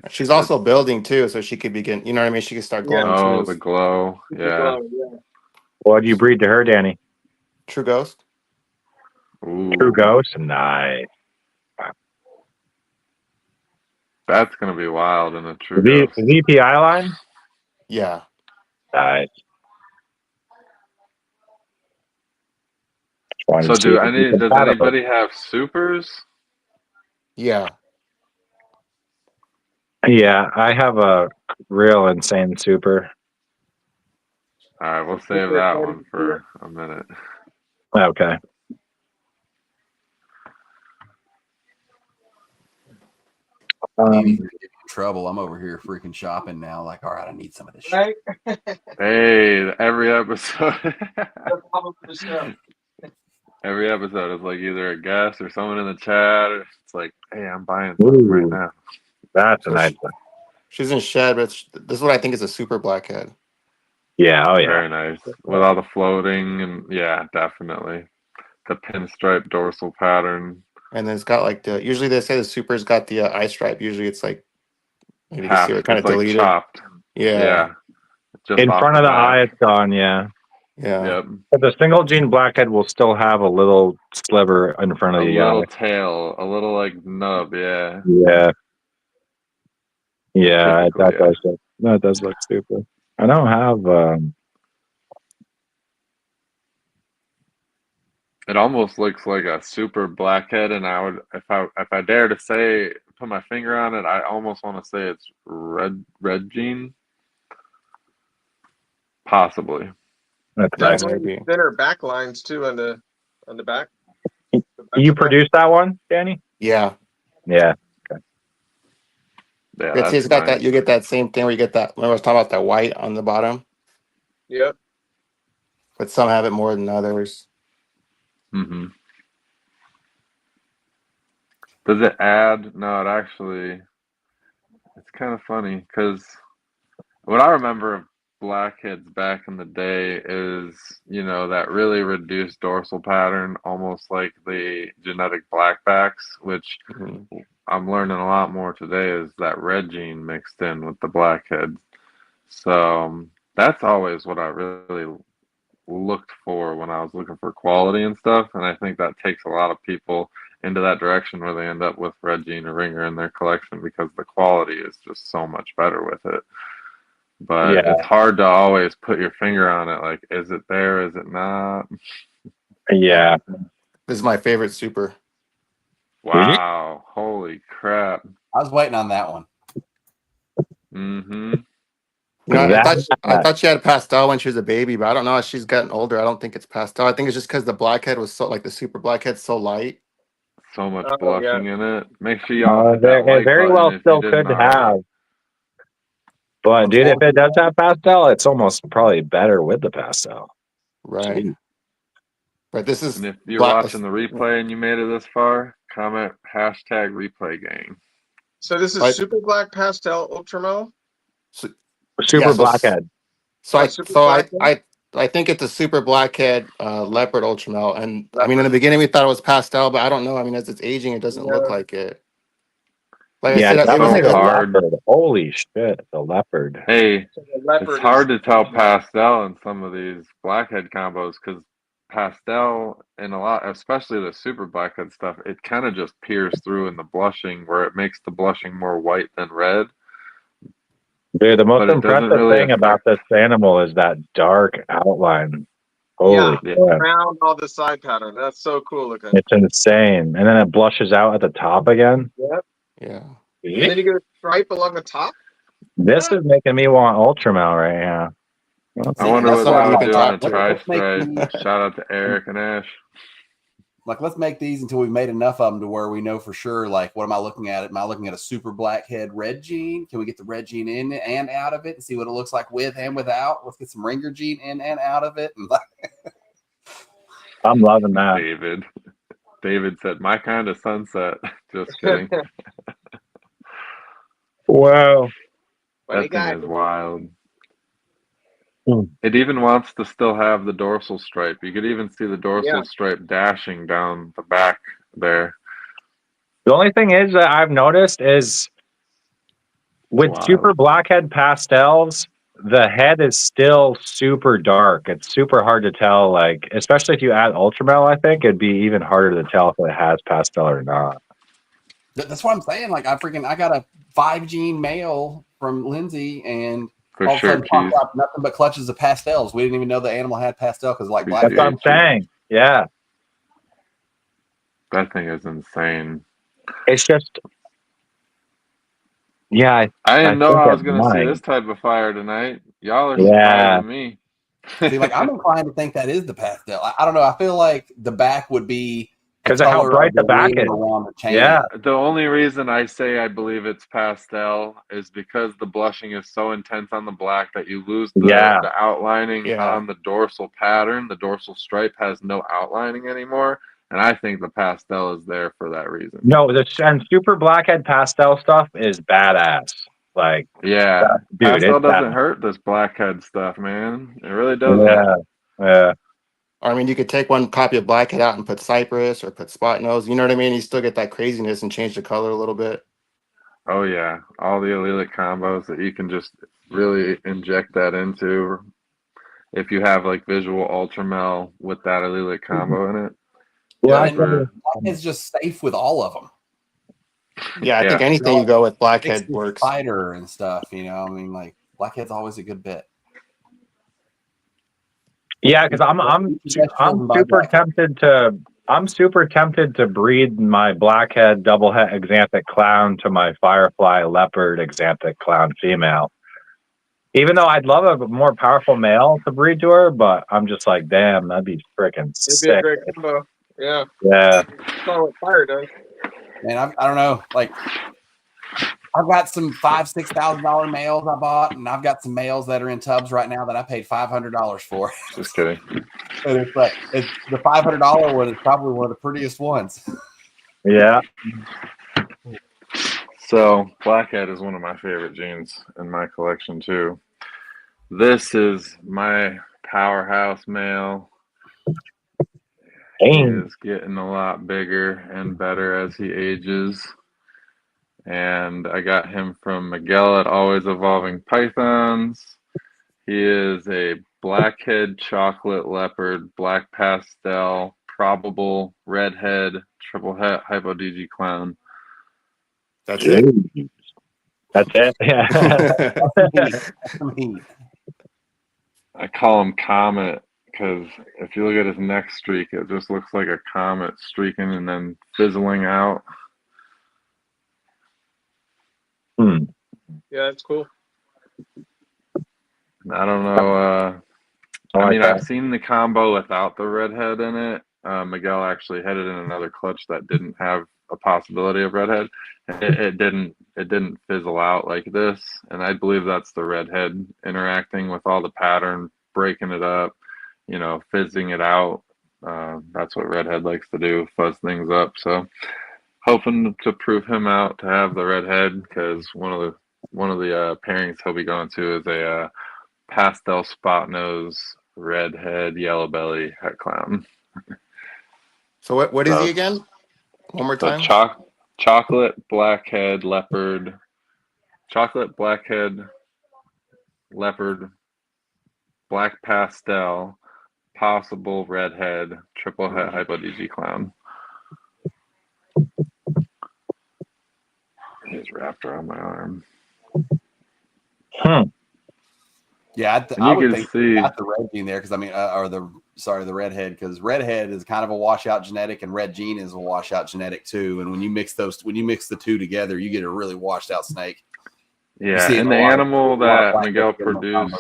She's also building too, so she could begin. You know what I mean? She could start glowing. Oh, too. the glow. Yeah. What do you breed to her, Danny? True Ghost. Ooh, True Ghost. Nice. that's gonna be wild in a True The Ghost. VPI line. Yeah. Nice. So does anybody have supers? Yeah. Yeah, I have a real insane super. All right, we'll save that one for a minute. Okay. Get in trouble. I'm over here freaking shopping now. Like, all right, I need some of this shit. Right? Hey, every episode. Every episode is like either a guest or someone in the chat. It's like, hey, I'm buying something right now. That's a nice one. She's in shed, but this is what I think is a super blackhead. Yeah, oh yeah. Very nice. With all the floating and yeah, definitely. The pinstripe dorsal pattern. And then it's got like usually they say the super's got the eye stripe. Usually it's like, maybe you can Half, see it kind of it's like deleted. chopped. Yeah. Just In off front of the eye, back. it's gone, yeah. Yeah. Yep. But the single gene blackhead will still have a little sliver in front of A the little eye. tail, a little like nub, yeah. Yeah. Yeah, Typical, that does look super. I don't have it almost looks like a super blackhead, and I would, if I dare to say, put my finger on it, I almost want to say it's red gene, possibly. that's Yeah, nice. maybe. Thinner back lines too on the back. You produced that one, Danny? Yeah. Yeah. Yeah, It's that's got nice. that. You get that same thing where you get that. Remember I was talking about that white on the bottom, Yep. but some have it more than others. Mm-hmm. Does it add? No, it actually. It's kind of funny because what I remember of blackheads back in the day is, that really reduced dorsal pattern, almost like the genetic blackbacks, which I'm learning a lot more today is that red gene mixed in with the blackhead. So that's always what I really looked for when I was looking for quality and stuff. And I think that takes a lot of people into that direction where they end up with red gene or ringer in their collection because the quality is just so much better with it. But Yeah. it's hard to always put your finger on it. Like, is it there? Is it not? Yeah. This is my favorite super. Wow. Holy crap. I was waiting on that one. Mm-hmm. I thought she had pastel when she was a baby, but I don't know. As she's gotten older, I don't think it's pastel. I think it's just because the blackhead was so, like the super blackhead's so light. So much blushing in it. Make sure y'all hit It that like very button well if still you didn't could already. have. But dude, if it does have pastel, it's almost probably better with the pastel. Right. Jeez. But this is. And if you're watching the replay and you made it this far, comment #ReplayGang. So this is super black pastel ultramel. Super blackhead. So I think it's a super blackhead leopard ultramel, and I mean in the beginning we thought it was pastel, but I don't know. I mean as it's aging, it doesn't look like it. Like Yeah, I said, it was definitely the leopard. Holy shit, the leopard. Hey, it's hard to tell pastel in some of these blackhead combos because pastel in a lot, especially the super blackhead stuff, it kind of just peers through in the blushing where it makes the blushing more white than red. Dude, the most impressive thing about this animal is that dark outline. Holy yeah, crap. around all the side pattern. That's so cool looking. It's insane. And then it blushes out at the top again. Yep. Yeah. And then you get a stripe along the top. This is making me want ultramel right now. I wonder what they would do on a tri-stripe. Shout out to Eric and Ash. Like, let's make these until we've made enough of them to where we know for sure, like, what am I looking at? Am I looking at a super blackhead red gene? Can we get the red gene in and out of it and see what it looks like with and without? Let's get some ringer gene in and out of it. I'm loving that. David said, "My kind of sunset." Just kidding. Wow. Funny That thing guy. is wild. Hmm. It even wants to still have the dorsal stripe. You could even see the dorsal Yeah. stripe dashing down the back there. The only thing is that I've noticed is with Wild. super blackhead pastels, the head is still super dark. It's super hard to tell, like, especially if you add ultramel, I think it'd be even harder to tell if it has pastel or not. That's what I'm saying. Like I got a 5 gene male from Lindsay, and For all of a sure, sudden popped cheese. up nothing but clutches of pastels. We didn't even know the animal had pastel because like That's what I'm Appreciate you. saying. Yeah. That thing is insane. It's just, yeah, I didn't know think I it was going to see might. this type of fire tonight. Y'all are Yeah. surprising me. See, like I'm inclined to think that is the pastel. I don't know. I feel like the back would be the 'Cause of how color bright of the back ring is. around the chain. Yeah. The only reason I say I believe it's pastel is because the blushing is so intense on the black that you lose the outlining on the dorsal pattern. The dorsal stripe has no outlining anymore, and I think the pastel is there for that reason. No, and super blackhead pastel stuff is badass. Like, Yeah, dude, pastel it's doesn't badass. hurt this blackhead stuff, man. It really doesn't. Yeah. I mean, you could take one copy of Blackhead out and put Cypress or put Spot Nose. You know what I mean? You still get that craziness and change the color a little bit. Oh yeah, all the allelic combos that you can just really inject that into. If you have like visual ultramel with that allelic combo in it. Blackhead's just safe with all of them. Yeah, I think anything you go with Blackhead works. Spider and stuff, you know. I mean, like Blackhead's always a good bet. Yeah, because I'm super tempted to breed my blackhead doublehead exanthic clown to my firefly leopard exanthic clown female. Even though I'd love a more powerful male to breed to her, but I'm just like, damn, that'd be freaking It'd be a sick. great combo. Yeah. Yeah. That's all what fire does. Man, I don't know. Like, I've got some $5,000-$6,000 males I bought, and I've got some males that are in tubs right now that I paid $500 for. Just kidding. And it's like the $500 one is probably one of the prettiest ones. Yeah. So blackhead is one of my favorite genes in my collection too. This is my powerhouse male. He is getting a lot bigger and better as he ages. And I got him from Miguel at Always Evolving Pythons. He is a blackhead chocolate leopard, black pastel, probable redhead, triple het hypo DG clown. That's it. That's it. Yeah. I call him Comet because if you look at his neck streak, it just looks like a comet streaking and then fizzling out. Yeah, that's cool. I don't know. I mean, that. I've seen the combo without the redhead in it. Miguel actually headed in another clutch that didn't have a possibility of redhead. It didn't fizzle out like this, and I believe that's the redhead interacting with all the pattern, breaking it up, you know, fizzing it out. That's what redhead likes to do, fuzz things up. So, hoping to prove him out to have the redhead because one of the pairings he'll be going to is a pastel spot nose redhead yellow belly het clown. So what is he again? One more time. Chocolate blackhead leopard, chocolate blackhead leopard, black pastel, possible redhead, triple het hypo DG clown. His raptor on my arm. Yeah, And I you would can think see got the red gene there because I mean, the redhead, because redhead is kind of a washout genetic, and red gene is a washout genetic too. And when you mix the two together, you get a really washed out snake. Yeah, and the animal that Miguel produced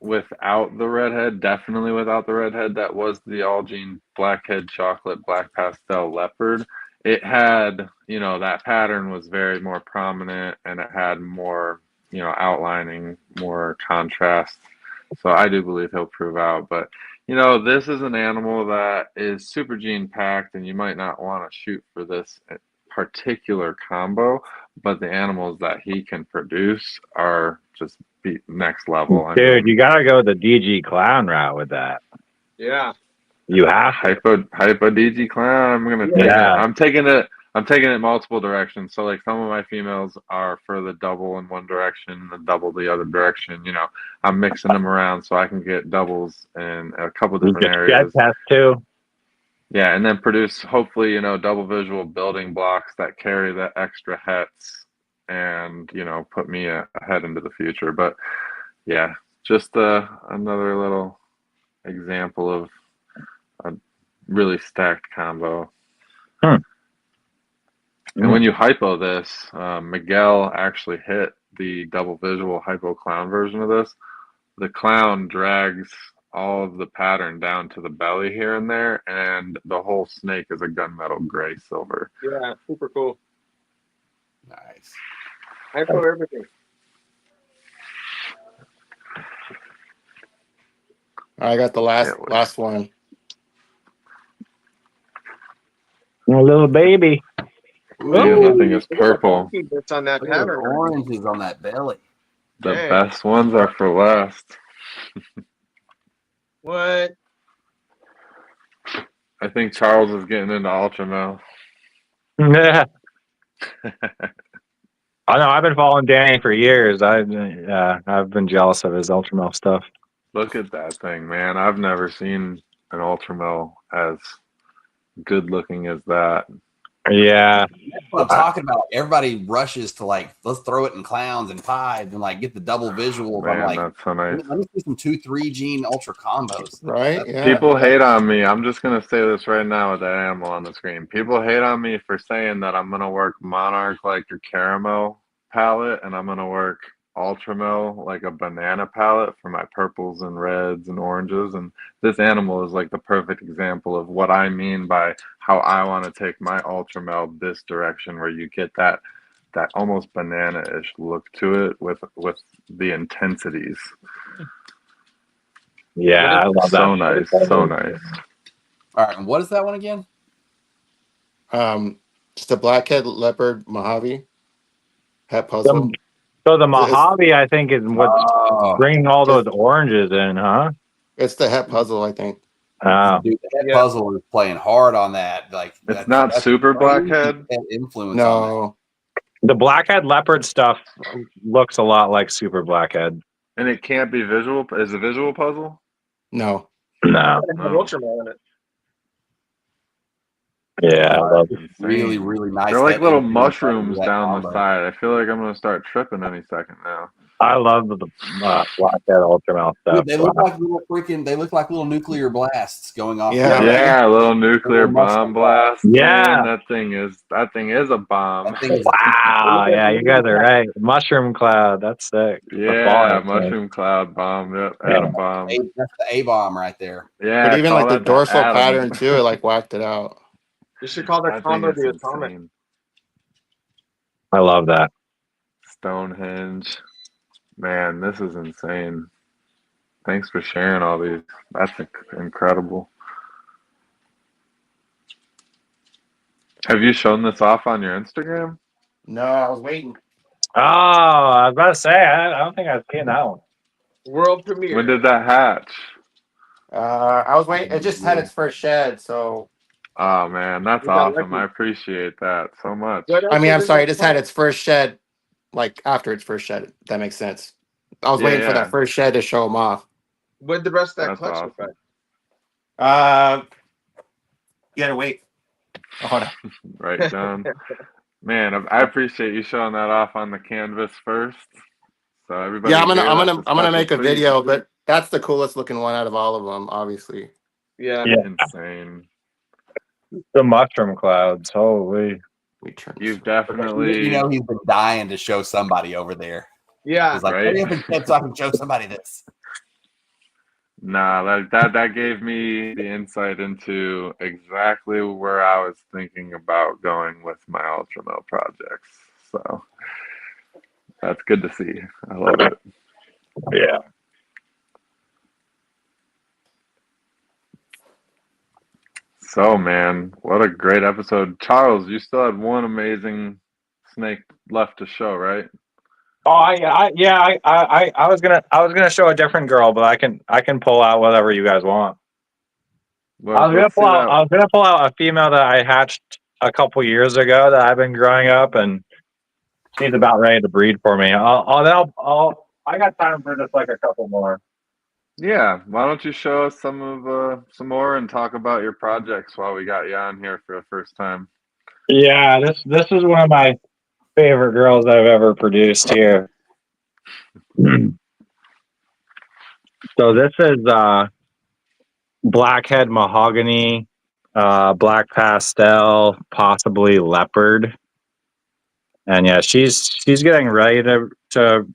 without the redhead, definitely without the redhead, that was the all gene blackhead chocolate black pastel leopard. It had, you know, that pattern was very more prominent and it had more, you know, outlining, more contrast. So I do believe he'll prove out. But You know, this is an animal that is super gene packed, and you might not want to shoot for this particular combo, but the animals that he can produce are just next level. I Dude, mean, you gotta go the DG clown route with that. Yeah. You have to. hypo DG clown. I'm gonna take it. Yeah. I'm taking it. I'm taking it multiple directions. So like some of my females are for the double in one direction, the double the other direction. You know, I'm mixing them around so I can get doubles in a couple You different get shed areas. test too. Yeah, and then produce hopefully, you know, double visual building blocks that carry the extra hets and, you know, put me ahead into the future. But yeah, just another little example of a really stacked combo. And when you hypo this, Miguel actually hit the double visual hypo clown version of this. The clown drags all of the pattern down to the belly here and there, and the whole snake is a gunmetal gray silver. Yeah, super cool. Nice. Hypo everything. I got the last one. A little baby. Man, that thing is purple. It's on that Look at the pattern. oranges on that belly. The Dang. best ones are for last. What? I think Charles is getting into ultramel. Yeah. I know. I've been following Danny for years. I've been jealous of his ultramel stuff. Look at that thing, man. I've never seen an ultramel as good looking as that. Yeah. That's what I'm talking about. Everybody rushes to like, let's throw it in clowns and pies and like get the double visuals. Man, I'm like, that's so nice. let me see some 2-3 gene ultra combos. Right? Yeah. People hate on me. I'm just gonna say this right now with that animal on the screen. People hate on me for saying that I'm gonna work Monarch like a caramel palette, and I'm gonna work Ultramel like a banana palette for my purples and reds and oranges. And this animal is like the perfect example of what I mean by how I want to take my Ultramel this direction, where you get that almost banana-ish look to it with the intensities. Yeah, I love that. So nice, so nice. All right, and what is that one again? It's the blackhead leopard Mojave pet puzzle. So the Mojave, I think, is what's bringing all those oranges in, huh? It's the het puzzle, I think. Oh. Dude, the head puzzle is playing hard on that. Like, it's not super blackhead. Influence. No, the blackhead leopard stuff looks a lot like super blackhead. And it can't be visual. Is it a visual puzzle? No. No. Ultramel in it. Yeah, I love it. Really, really nice. They're like little mushrooms down the side. I feel like I'm gonna start tripping any second now. I love the blackhead ultramel stuff. Dude, they look like little freaking. They look like little nuclear blasts going off. Yeah, a little nuclear bomb blast. Yeah, man, that thing is a bomb. Wow, yeah, you guys are right. Mushroom cloud, that's sick. Yeah, mushroom cloud bomb. Yep, atom bomb. That's the A bomb right there. Yeah, but even like the dorsal pattern too, it like whacked it out. You should call that combo the atomic. I love that. Stonehenge. Man, this is insane. Thanks for sharing all these. That's incredible. Have you shown this off on your Instagram? No, I was waiting. Oh, I was about to say, I don't think I've seen that one. World premiere. When did that hatch? I was waiting. It just had its first shed, so. Oh man, that's awesome. I appreciate that so much. I mean, I'm sorry, it just had its first shed, like after its first shed. If that makes sense. I was waiting for that first shed to show them off. What the rest of that clutch look like? You gotta wait. Oh, hold on. Right, John. Man, I appreciate you showing that off on the canvas first. So everybody. Yeah, I'm gonna make a video, but that's the coolest looking one out of all of them, obviously. Yeah. Insane. The mushroom clouds. Holy. You've definitely. You know, he's been dying to show somebody over there. Yeah. He's like, hurry up and so I can show somebody this. Nah, that gave me the insight into exactly where I was thinking about going with my Ultramel projects. So that's good to see. I love it. Yeah. So, man, what a great episode. Charles, you still had one amazing snake left to show, right? Oh, I was gonna show a different girl, but I can pull out whatever you guys want. Well, let's see that. I was gonna pull out a female that I hatched a couple years ago that I've been growing up, and she's about ready to breed for me. I got time for just like a couple more. Yeah, why don't you show us some more and talk about your projects while we got you on here for the first time? Yeah, this is one of my favorite girls I've ever produced here. So this is blackhead mahogany, black pastel, possibly leopard, and yeah, she's getting ready to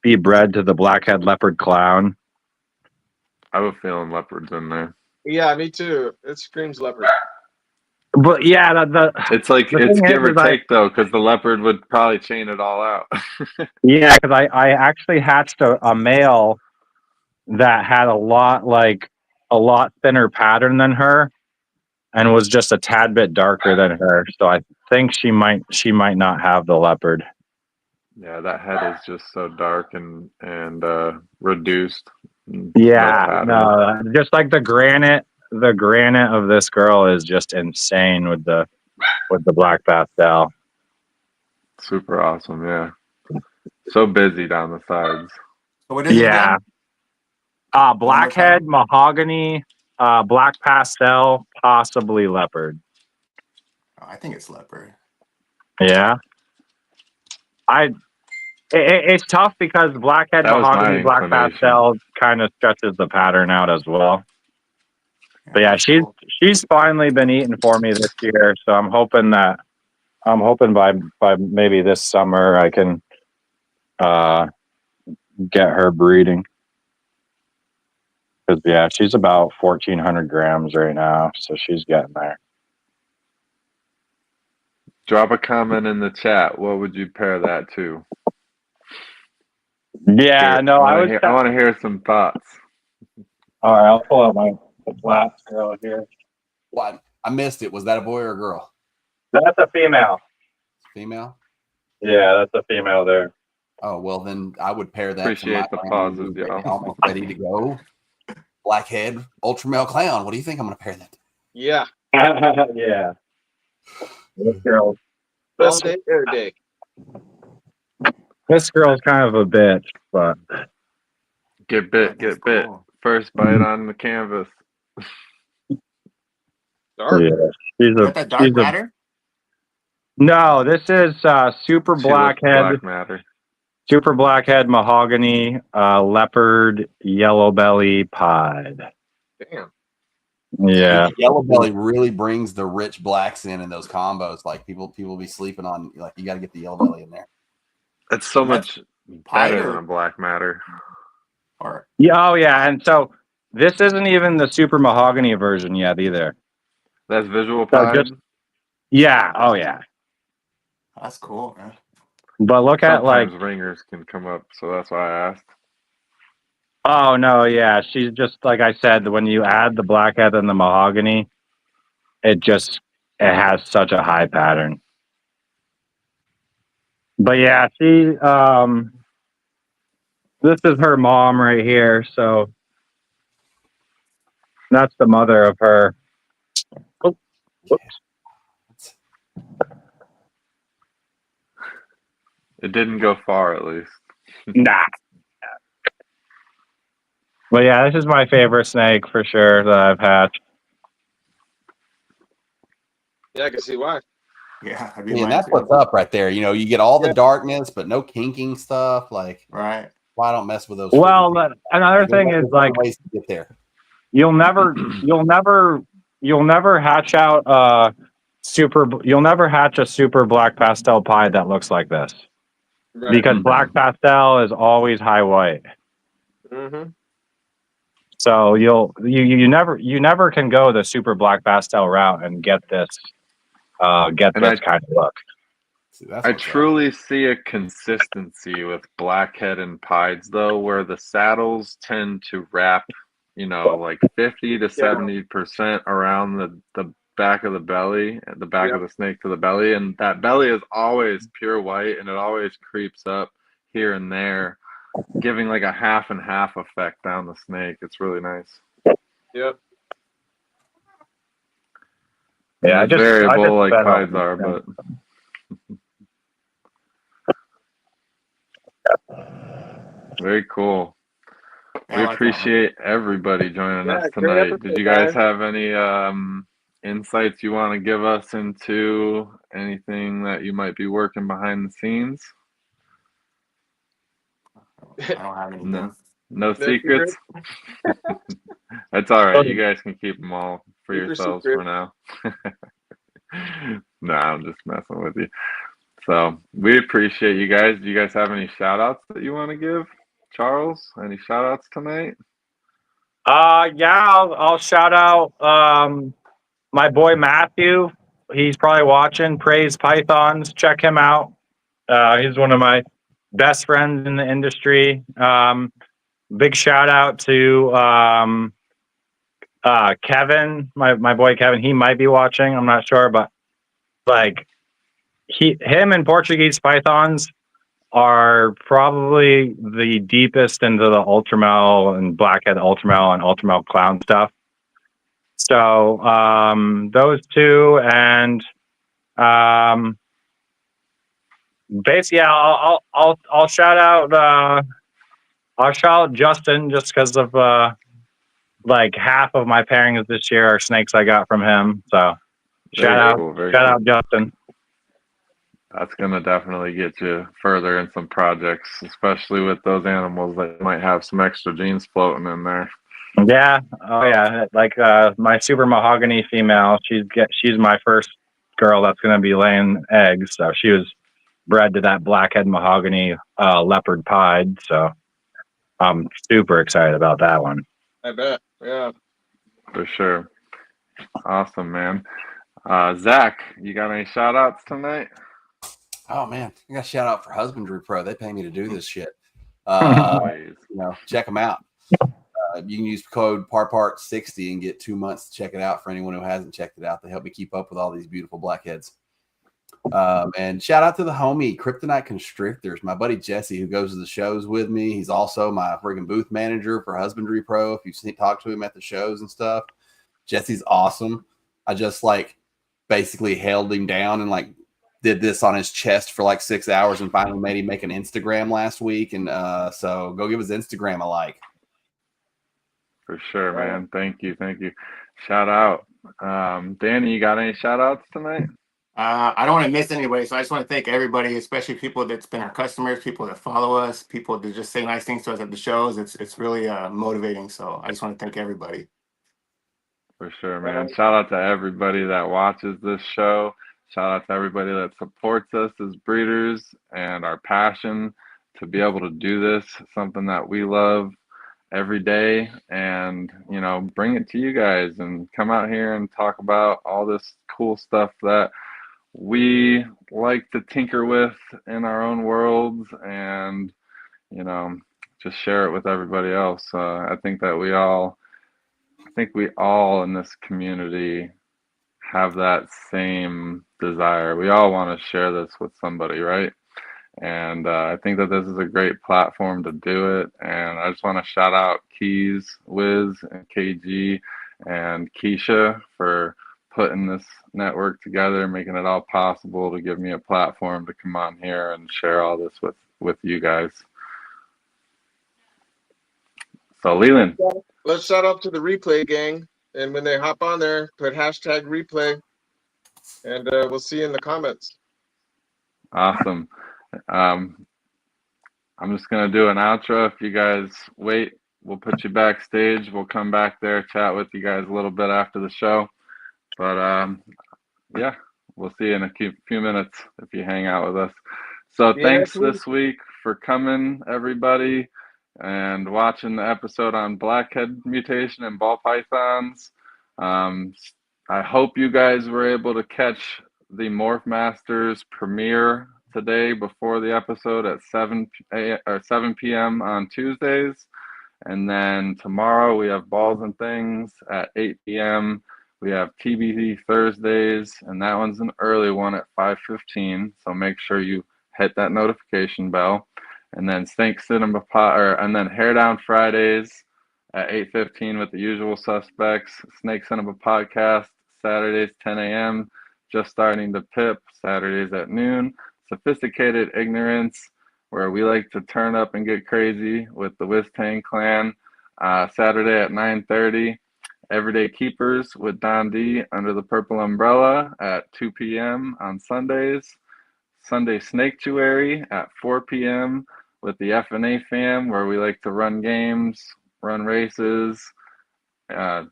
be bred to the blackhead leopard clown. I have a feeling leopard's in there. Yeah, me too. It screams leopard. But yeah, It's like it's give or take though, because the leopard would probably chain it all out. Yeah, because I actually hatched a male that had a lot thinner pattern than her, and was just a tad bit darker than her. So I think she might not have the leopard. Yeah, that head is just so dark and reduced. Yeah, no, just like the granite of this girl is just insane with the black pastel. Super awesome, yeah. So busy down the sides. So what is it again? Blackhead, mahogany, black pastel, possibly leopard. Oh, I think it's leopard. Yeah. It's tough because blackhead, mahogany, black pastel kind of stretches the pattern out as well. But yeah, she's finally been eating for me this year, so I'm hoping by maybe this summer I can get her breeding. Because yeah, she's about 1,400 grams right now, so she's getting there. Drop a comment in the chat. What would you pair that to? Yeah, no, I want to hear some thoughts. All right, I'll pull out my last girl here. What? I missed it. Was that a boy or a girl? That's a female. Female? Yeah, that's a female there. Oh, well, then I would pair that Appreciate the pauses, y'all. Almost ready to go. Blackhead, ultra male clown. What do you think I'm going to pair that to? Yeah. Yeah. This girl. All day, every day. This girl's kind of a bitch, but get bit. Cool. First bite on the canvas. Dark. Yeah, Is that dark matter? No, this is super blackhead. Black matter. Super blackhead mahogany, leopard, yellow belly pied. Damn. Yeah. Yellow belly really brings the rich blacks in those combos. Like people be sleeping on. Like you got to get the yellow belly in there. That's so much better than a black matter. Or yeah, oh yeah, and so this isn't even the super mahogany version yet either. That's visual pied. Yeah. Oh yeah. That's cool, man. But look at sometimes ringers can come up, so that's why I asked. Oh no, yeah, she's just like I said. When you add the blackhead and the mahogany, it has such a high pattern. But yeah, she this is her mom right here, so that's the mother of her. Oh, whoops. It didn't go far, at least. Nah. But yeah, this is my favorite snake for sure that I've hatched. Yeah, I can see why. Yeah, that's what's up right there. You know, you get all the darkness, but no kinking stuff. Like, right? Why don't mess with those? Well, another thing is like ways to get there. You'll never hatch out you'll never hatch a super black pastel pie that looks like this. Right. Because black pastel is always high white. Mm-hmm. So you never can go the super black pastel route and get this kind of look. I truly see a consistency with blackhead and pieds though, where the saddles tend to wrap, like 50 to 70% around the back of the belly, the back Yep. of the snake to the belly, and that belly is always pure white, and it always creeps up here and there, giving like a half and half effect down the snake. It's really nice. Yep. And Yeah, it's variable like fed pies them. are, but very cool. Yeah, We I like that one. appreciate everybody joining Yeah, us great tonight. episode, Did you guys guys. have any insights you want to give us into anything that you might be working behind the scenes? I don't have anything. No No secrets? secret? That's all right. You guys can keep them all for Keep your yourselves secret. for now. No, I'm just messing with you. So we appreciate you guys. Do you guys have any shout outs that you want to give? Charles, any shout outs tonight? Yeah, I'll shout out my boy Matthew. He's probably watching. Praise Pythons. Check him out. He's one of my best friends in the industry. Big shout out to Kevin, my boy Kevin. He might be watching. I'm not sure, but like him and Portuguese Pythons are probably the deepest into the ultramel and blackhead ultramel and ultramel clown stuff. So those two, and basically, yeah, I'll shout out Justin just because of like half of my pairings this year are snakes I got from him. So Very cool. Very cool. out Justin. That's going to definitely get you further in some projects, especially with those animals that might have some extra genes floating in there. Yeah. Oh yeah. Like my super mahogany female, she's my first girl that's going to be laying eggs. So she was bred to that blackhead mahogany leopard pied. So I'm super excited about that one. I bet. Yeah. For sure. Awesome, man. Zach, you got any shout outs tonight? Oh man, I got a shout out for Husbandry Pro. They pay me to do this shit. Always. Check them out. You can use code Parpart60 and get 2 months to check it out. For anyone who hasn't checked it out, they help me keep up with all these beautiful blackheads. And shout out to the homie Kryptonite Constrictors, my buddy Jesse, who goes to the shows with me. He's also my friggin' booth manager for Husbandry Pro. If you talk to him at the shows and stuff, Jesse's awesome. I just basically held him down and did this on his chest for 6 hours and finally made him make an Instagram last week. And so go give his Instagram a like. For sure, man. Thank you. Shout out. Danny, you got any shout outs tonight? I don't want to miss anybody, so I just want to thank everybody, especially people that's been our customers, people that follow us, people that just say nice things to us at the shows. It's really motivating. So I just want to thank everybody. For sure, man. Shout out to everybody that watches this show. Shout out to everybody that supports us as breeders and our passion to be able to do this, something that we love every day, and bring it to you guys and come out here and talk about all this cool stuff that we like to tinker with in our own worlds, and just share it with everybody else. I think we all in this community have that same desire. We all want to share this with somebody, right? And I think that this is a great platform to do it. And I just want to shout out Keys, Wiz, and KG, and Keisha for putting this network together, making it all possible to give me a platform to come on here and share all this with you guys. So Leland, Let's shout out to the replay gang. And when they hop on there, put hashtag replay. And we'll see you in the comments. Awesome. I'm just going to do an outro. If you guys wait, we'll put you backstage. We'll come back there, chat with you guys a little bit after the show. But yeah, we'll see you in a few minutes if you hang out with us. So thanks this week for coming, everybody, and watching the episode on blackhead mutation and ball pythons. I hope you guys were able to catch the Morph Masters premiere today before the episode at 7 p.m. on Tuesdays. And then tomorrow we have Balls and Things at 8 p.m. We have TBD Thursdays, and that one's an early one at 5:15. So make sure you hit that notification bell. And then and then Hair Down Fridays at 8:15 with the usual suspects. Snake Cinema Podcast Saturdays 10 a.m. Just Starting to Pip Saturdays at noon. Sophisticated Ignorance, where we like to turn up and get crazy with the Wistang Clan. Saturday at 9:30. Everyday Keepers with Don D under the purple umbrella at 2 p.m. on Sundays. Sunday Snaketuary at 4 p.m. with the F&A fam, where we like to run games, run races,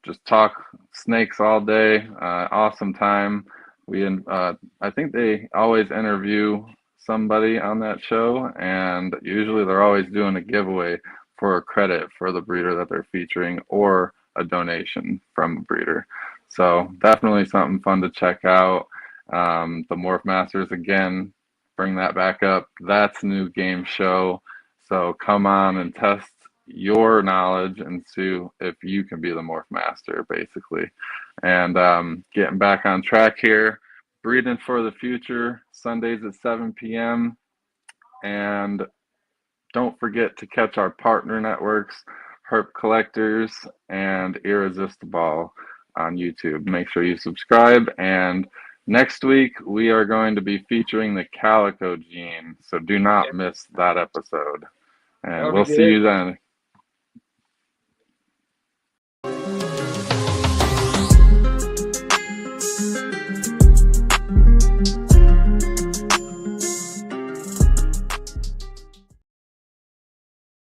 just talk snakes all day. Awesome time. I think they always interview somebody on that show, and usually they're always doing a giveaway for a credit for the breeder that they're featuring or a donation from a breeder. So definitely something fun to check out. The Morph Masters, again, bring that back up. That's a new game show. So come on and test your knowledge and see if you can be the Morph Master, basically. And getting back on track here, Breeding for the Future, Sundays at 7 p.m. And don't forget to catch our partner networks, Herp Collectors and Irresistible on YouTube. Make sure you subscribe. And next week, we are going to be featuring the Calico Gene. So do not miss that episode. And we'll see you then.